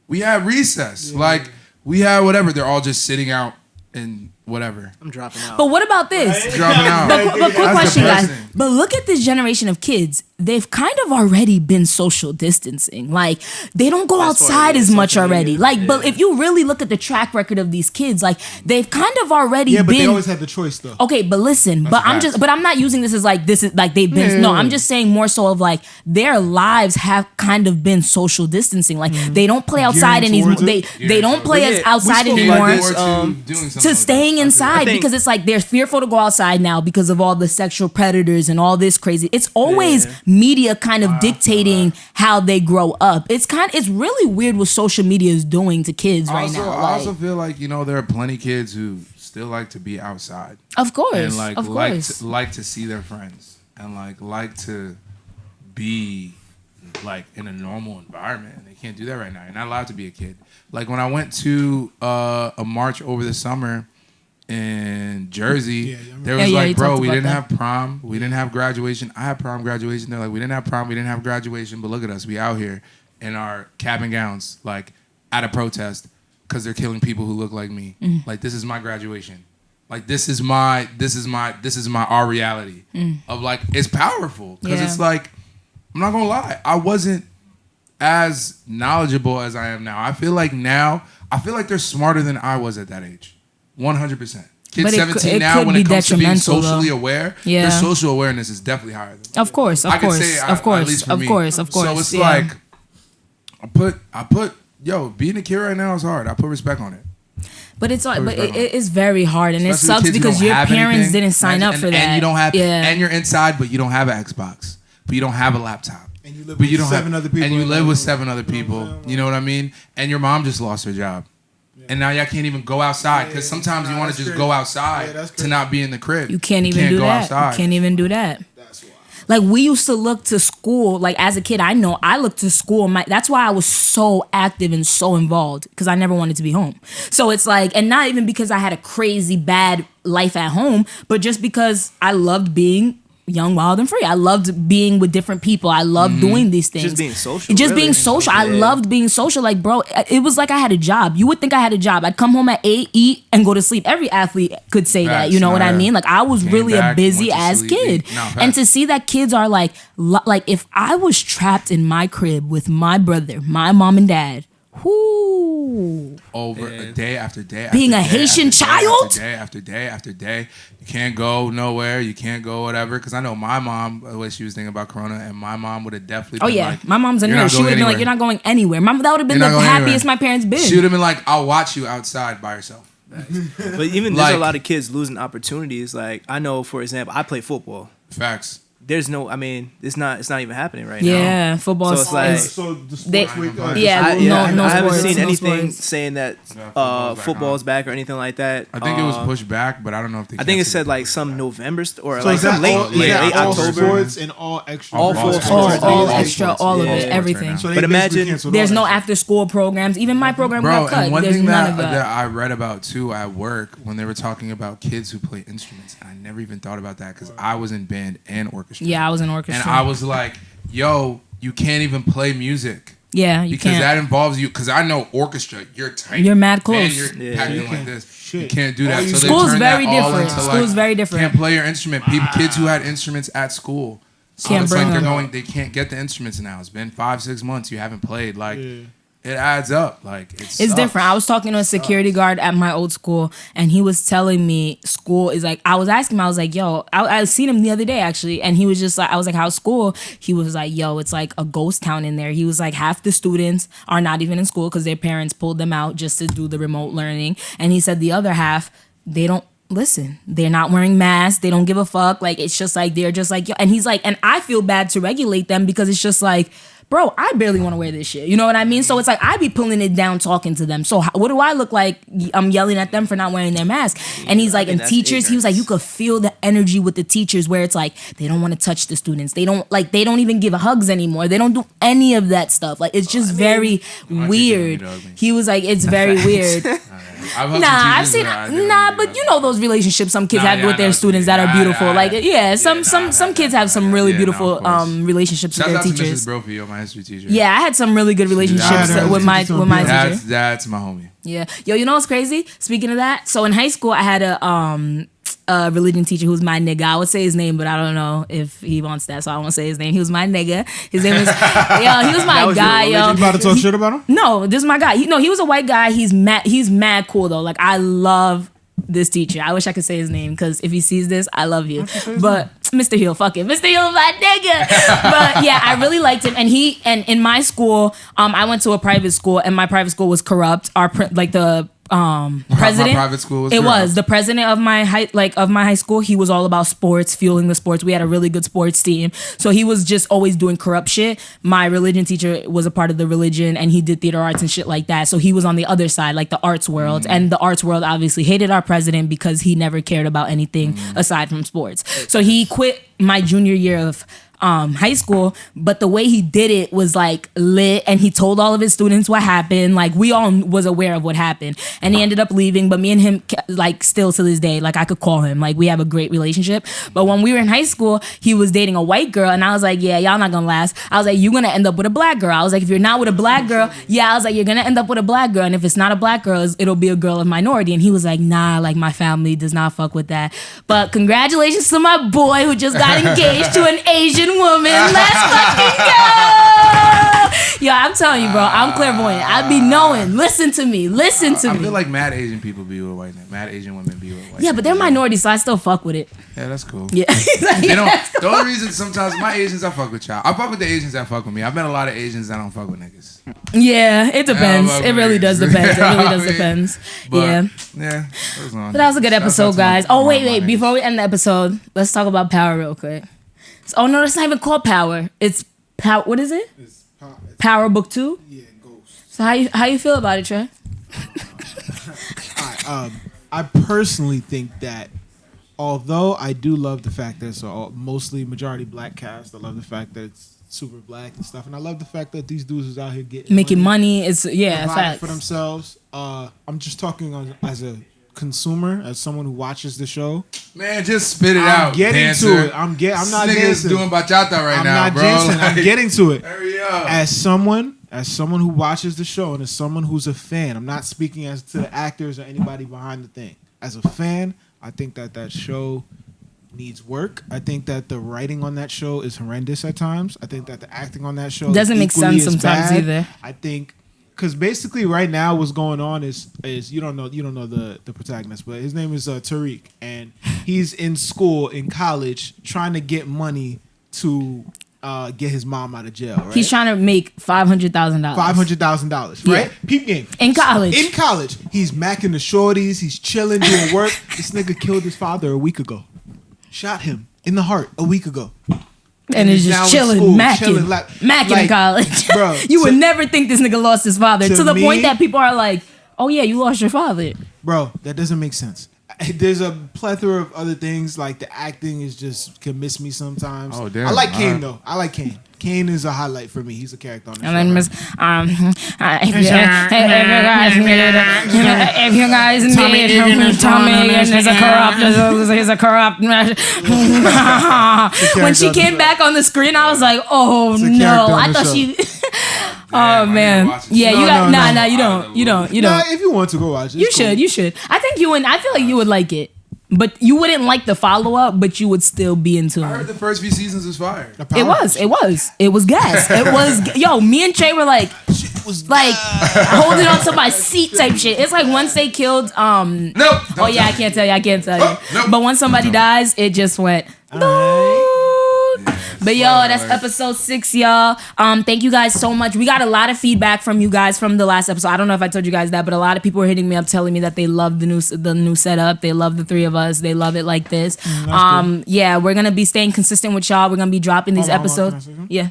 We have recess. Like, we have whatever. They're all just sitting out and whatever. I'm dropping out. But what about this? Dropping out. But quick That's question, guys. depressing. But look at this generation of kids. They've kind of already been social distancing. Like, they don't go As far outside as as much social already. media, Like, but if you really look at the track record of these kids, like, they've kind of already Yeah, but been. they always had the choice, though. Okay, but listen, facts. but I'm not using this as like this is like they've been. No, I'm just saying more so of like their lives have kind of been social distancing. Like they don't play outside Gearing anymore. towards They don't play But as yeah, outside we still anymore. like More this, to doing something To like staying that. inside I think- because it's like they're fearful to go outside now because of all the sexual predators and all this crazy. It's always media kind of dictating how they grow up. It's really weird what social media is doing to kids right now. I Like, also feel like, there are plenty of kids who still like to be outside. of course, And like of course. like to see their friends and like to be like in a normal environment, and they can't do that right now. You're not allowed to be a kid. Like when I went to a march over the summer in Jersey, there was Yeah, you like, bro, talked we about didn't that. have prom, we didn't have graduation. I had prom, graduation. They're like, we didn't have prom, we didn't have graduation, but look at us, we out here in our cap and gowns, like at a protest because they're killing people who look like me. Like this is my graduation. Like this is my our reality of like it's powerful because Yeah. it's like I'm not gonna lie, I wasn't as knowledgeable as I am now. I feel like they're smarter than I was at that age. 100%. Kids But it 17 it now, could when be it comes to being detrimental, socially though. aware, Yeah. their social awareness is definitely higher than Of course, I could say, at least for me. of course. So it's yeah. like I put being a kid right now is hard. I put respect on it. But it's Put but respect on it's very hard, and it Especially with sucks kids who because don't your have parents anything. didn't sign up for that. And you don't have, yeah. and you're inside, but you don't have an Xbox, but you don't have a laptop. And you live But you with don't seven have, other people. and you in live that with room. 7 other people. You know what I mean? And your mom just lost her job, and now y'all can't even go outside because sometimes you want to that's just crazy. go outside Yeah, that's to crazy. not be in the crib. You can't even do go that. outside. You can't even do that. That's wild. Like we used to look to school. Like as a kid, I know I looked to school. That's why I was so active and so involved because I never wanted to be home. So it's like, and not even because I had a crazy bad life at home, but just because I loved being young, wild, and free. I loved being with different people. I loved doing these things. Just being social, Just really. being social. I Yeah. loved being social. Like, bro, it was like I had a job. You would think I had a job. I'd come home at 8, eat, and go to sleep. Every athlete could say that. You know what I Facts, mean? Like, I was Came really back, a busy went to ass sleep, kid. ate. No, And facts. to see that kids are like if I was trapped in my crib with my brother, my mom and dad, whoo. Over a day after day. Being after a day Haitian after day child? After day after day after day. You can't go nowhere. You can't go whatever. Because I know my mom, the way she was thinking about Corona, and my mom would have definitely Oh been yeah, like, my mom's a "You're not nurse. She going would have been like, anywhere." "You're not going anywhere." That would have been You're the not going happiest anywhere. my parents been. She would have been like, I'll watch you outside by yourself. But even there's Like- a lot of kids losing opportunities. Like I know, for example, I play football. Facts. there's no. I mean, it's not even happening right now. Yeah, football. So it's like- So the They- sports week. yeah, I haven't sports, seen no anything sports. saying that football's back football's on. back or anything like that. I think it was pushed back, but I don't know if they. I think it canceled said like some November or So like is that some late, all, late all October. sports and all extra? All full sports? sports. all Yeah. extra, all of Yeah. it, everything. So they But basically imagine canceled There's all no that shit. after school programs. Even my program Bro, got cut. and one There's thing none that, of that. I read about too at work when they were talking about kids who play instruments, and I never even thought about that because I was in band and orchestra. Yeah, I was in orchestra. And I was like, yo, you can't even play music. Yeah, you Because can't. that involves you. Because I know orchestra, you're tight. You're mad close. Man, you're Yeah. acting You like can't- this. shit. You can't do that. All you- So they School's turned very that all different. into, School's like, very different. Can't play your instrument. Kids who had instruments at school. So Can't it's bring like they're them. going. They can't get the instruments now. It's been 5-6 months. You haven't played. Like Yeah. it adds up. Like It's different. I was talking to a security guard at my old school, and he was telling me school is like. I was asking him. I was like, "Yo," I seen him the other day actually, and he was just like, "I was like, how's school?" He was like, "Yo, it's like a ghost town in there." He was like, half the students are not even in school because their parents pulled them out just to do the remote learning, and he said the other half they don't listen. They're not wearing masks. They don't give a fuck. Like it's just like they're just like, yo. And he's like, and I feel bad to regulate them because it's just like, bro, I barely want to wear this shit. You know what I mean? So it's like I be pulling it down talking to them. So what do I look like? I'm yelling at them for not wearing their mask. And he's like, and that's teachers, he was like, ignorance. you could feel the energy with the teachers where it's like they don't want to touch the students. They don't even give hugs anymore. They don't do any of that stuff. Like it's just very My teacher weird. don't hug me. He was like, it's very weird. I've hugged Nah, some I've teachers seen that I didn't but hug. you know those relationships some kids Nah, have yeah, with I know their what you students mean. that are beautiful. Like some nah, kids have some really yeah, no, of beautiful course. relationships with Shout their out to teachers. Mrs. Brophy, my history teacher. Yeah, I had some really good relationships Yeah, with my teacher. That's my homie. Yeah, yo, you know what's crazy? Speaking of that, so in high school I had a religion teacher who's my nigga. I would say his name, but I don't know if he wants that, so I won't say his name. He was my nigga. His name was he was my was your guy, yo. You about to talk shit about him? No, this is my guy. He was a white guy. He's mad cool though. Like I love this teacher. I wish I could say his name because if he sees this, I love you. But Mr. Hill, fuck it. Mr. Hill, my nigga. But yeah, I really liked him. And in my school, I went to a private school, and my private school was corrupt. The president. My private school was It corrupt. was the president of my high school. He was all about sports, fueling the sports. We had a really good sports team, so he was just always doing corrupt shit. My religion teacher was a part of the religion, and he did theater arts and shit like that. So he was on the other side, like the arts world, and the arts world obviously hated our president because he never cared about anything aside from sports. So he quit my junior year of high school, but the way he did it was like lit, and he told all of his students what happened. Like we all was aware of what happened, and he ended up leaving, but me and him like still to this day, like I could call him, like we have a great relationship. But when we were in high school, he was dating a white girl, and I was like, yeah, y'all not gonna last. I was like, you're gonna end up with a black girl. I was like, if you're not with a black girl, yeah, I was like, you're gonna end up with a black girl, and if it's not a black girl, it'll be a girl of minority. And he was like, nah, like my family does not fuck with that. But congratulations to my boy who just got engaged to an Asian woman. Let's fucking go! Yo, I'm telling you, bro, I'm clairvoyant. I be knowing. Listen to me. I me. feel like mad Asian people be with white men. Mad Asian women be with white Yeah, men. but they're minorities, so I still fuck with it. Yeah, that's cool. Yeah. They don't. The only reason sometimes my Asians, I fuck with y'all. I fuck with the Asians that fuck with me. I've met a lot of Asians that don't fuck with niggas. Yeah, it depends. fuck It with really niggas. does depend. It really does I mean, depend. But, Yeah. Yeah. Goes on. But that was a good Shouts out episode, to guys. my Oh, wait. niggas. Before we end the episode, let's talk about Power real quick. Oh, no, it's not even called Power. It's Power. What is it? It's Power Book 2? Yeah, Ghost. So how you feel about it, Trey? I personally think that although I do love the fact that it's a mostly majority black cast, I love the fact that it's super black and stuff, and I love the fact that these dudes is out here getting Making money. It's, yeah, providing facts. for themselves. I'm just talking as a consumer, as someone who watches the show. Man, just spit it I'm out. getting dancer. to it. I'm not Niggas dancing. doing bachata right I'm now, not bro. dancing. I'm Like, getting to it. Hurry up. As someone who watches the show and as someone who's a fan, I'm not speaking as to the actors or anybody behind the thing. As a fan, I think that show needs work. I think that the writing on that show is horrendous at times. I think that the acting on that show Doesn't is make equally sense as sometimes bad. either. I think because basically right now what's going on is you don't know the protagonist, but his name is Tariq, and he's in school in college trying to get money to get his mom out of jail. Right? He's trying to make $500,000. $500,000, right? Yeah. Peep game. In college. In college, he's macking the shorties. He's chilling, doing work. This nigga killed his father a week ago. Shot him in the heart a week ago. And it's now just in chilling, school, macking, like, macking in college. bro, You would never think this nigga lost his father to the me- point that people are like, oh yeah, you lost your father. Bro, that doesn't make sense. There's a plethora of other things, like the acting is just can miss me sometimes. Oh, damn. I like Kane Alright. though. I like Kane. Kane is a highlight for me. He's a character on the show. And then if you guys need Tommy is a corrupt. When she came back on the screen, I was like, oh a no! character on I the thought show. she. I Oh need to man, watch it. yeah, No, you got no, nah, no. you don't. Nah, if you want to go watch it, You it's cool. should, you should. I think you and I feel like you would like it, but you wouldn't like the follow up, but you would still be into I heard it. the first few seasons was fire. It was gas. It was, yo, me and Trey were like holding on to my seat type shit. It's like once they killed, Nope. oh yeah, I can't tell you. Nope. But once somebody dies, it just went. But yo, that's episode 6, y'all. Thank you guys so much. We got a lot of feedback from you guys from the last episode. I don't know if I told you guys that, but a lot of people were hitting me up telling me that they love the new setup. They love the 3 of us. They love it like this. Yeah, we're gonna be staying consistent with y'all. We're gonna be dropping these Hold on, episodes. can I say something? Yeah.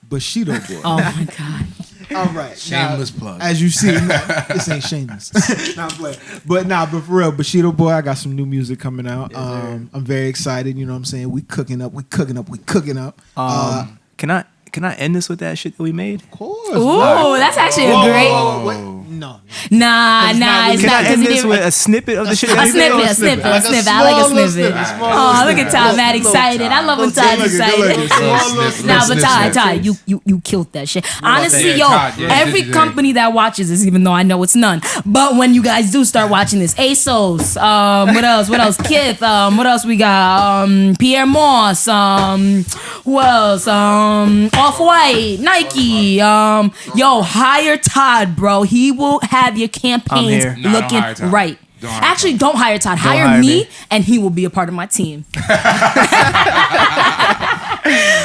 Bushido boy. Oh my god. All right. Shameless now, plug. As you see, this ain't shameless. Nah, I'm playing. But for real, Bushido boy, I got some new music coming out. I'm very excited. You know what I'm saying? We cooking up. Can I end this with that shit that we made? Of course. Ooh, that's actually a great. Whoa. No. Nah, it's Can not I because end we this didn't. with a snippet of the shit? A that we made? snippet. Like a I like a small little snippet. snippet, small Oh, little look at snippet. Todd, mad excited. I love when Todd's Good excited. looking. Small little Snip, Nah, but snip, Ty, snip. you killed that shit. Honestly, Yeah, yo, Todd, yeah, every yeah. company that watches this, even though I know it's none, but when you guys do start watching this, ASOS, what else? Kith, what else we got? Pierre Moss, who else? Off-White, Nike, yo, hire Todd, bro. He will have your campaigns here. Nah, don't looking hire Todd. right. Don't hire Actually, don't hire Todd. Hire hire me, me. and he will be a part of my team.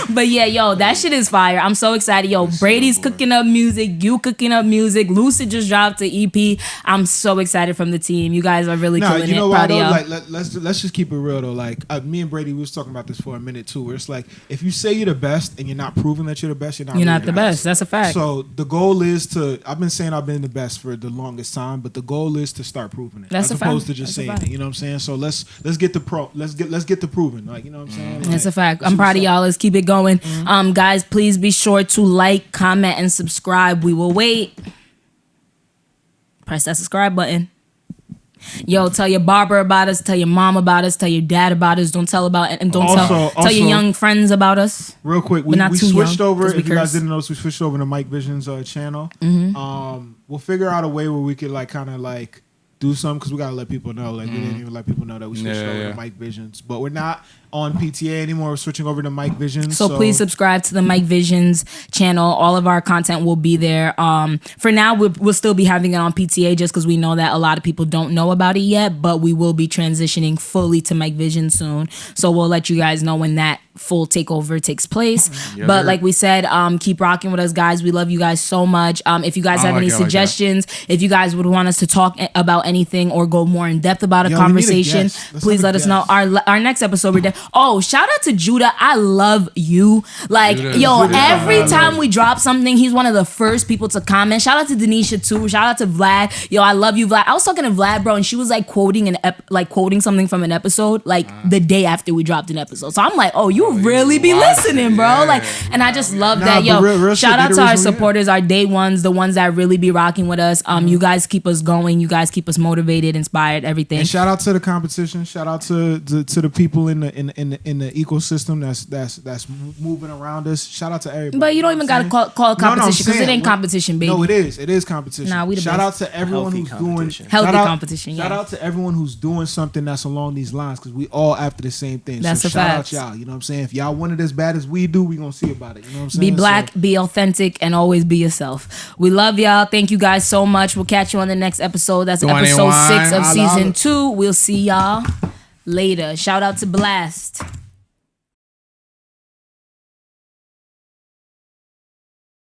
But yeah, yo, that shit is fire. I'm so excited. Yo, Brady's cooking up music. You cooking up music. Lucid just dropped the EP. I'm so excited from the team. You guys are really Nah, killing you know it. what Proud though? of y'all. Like, let's just keep it real though. Like, me and Brady, we was talking about this for a minute too. Where it's like, if you say you're the best and you're not proving that you're the best, you're not. You're really not the best. That's a fact. So the goal is to. I've been saying I've been the best for the longest time, but the goal is to start proving it. That's as a fact. opposed to just That's a saying fact. it. You know what I'm saying? So let's get the let's get the proving. Like, you know what I'm saying? That's a Like, fact. that's I'm proud of what's up. y'all. Let's keep it going. Guys, please be sure to like, comment, and subscribe. We will wait. Press that subscribe button. Yo, tell your barber about us. Tell your mom about us. Tell your dad about us. Don't tell about and don't tell Also- your young friends about us. Real quick, We're we not too switched young, over. 'cause we If you guys curse. didn't notice, we switched over to Mike Vision's channel. We'll figure out a way where we could like kind of like do something because we gotta let people know. Like we didn't even let people know that we switched over to Mike Visions, but we're not on PTA anymore. We're switching over to Mike Visions. So please subscribe to the Mike Visions channel. All of our content will be there. For now, we'll still be having it on PTA just because we know that a lot of people don't know about it yet, but we will be transitioning fully to Mike Vision soon. So we'll let you guys know when that full takeover takes place. But like we said, keep rocking with us, guys. We love you guys so much. If you guys have any suggestions, if you guys would want us to talk about anything or go more in depth about a Yo, we need a conversation, guest. Let's please have a let us know. guest. Our next episode, we're oh, shout out to Judah. I love you. Like, Judah. yo, Judah. every time we drop something, he's one of the first people to comment. Shout out to Denisha too. Shout out to Vlad. Yo, I love you, Vlad. I was talking to Vlad, bro, and she was like quoting quoting something from an episode like the day after we dropped an episode. So I'm like, oh, you really be listening, bro. Yeah. Like, and I just love Nah, that. Yo, but real shout shit, out they to our originally- supporters, our day ones, the ones that really be rocking with us. You guys keep us going. You guys keep us motivated, inspired, everything. And shout out to the competition. Shout out to the people in the ecosystem that's moving around us. Shout out to everybody. But you don't even gotta call it No, no, I'm competition because it saying, ain't competition, baby. No, it is. It is competition. Nah, we the shout best. out to everyone Healthy who's competition. doing Healthy shout out- competition, yeah. Shout out to everyone who's doing something that's along these lines because we all after the same thing. That's so a shout fact. out y'all. You know what I'm saying? If y'all want it as bad as we do, we gonna see about it. You know what I'm saying? Be black, So, be authentic, and always be yourself. We love y'all. Thank you guys so much. We'll catch you on the next episode. That's episode 6 of Holla, season holla. 2. We'll see y'all later. Shout out to Blast.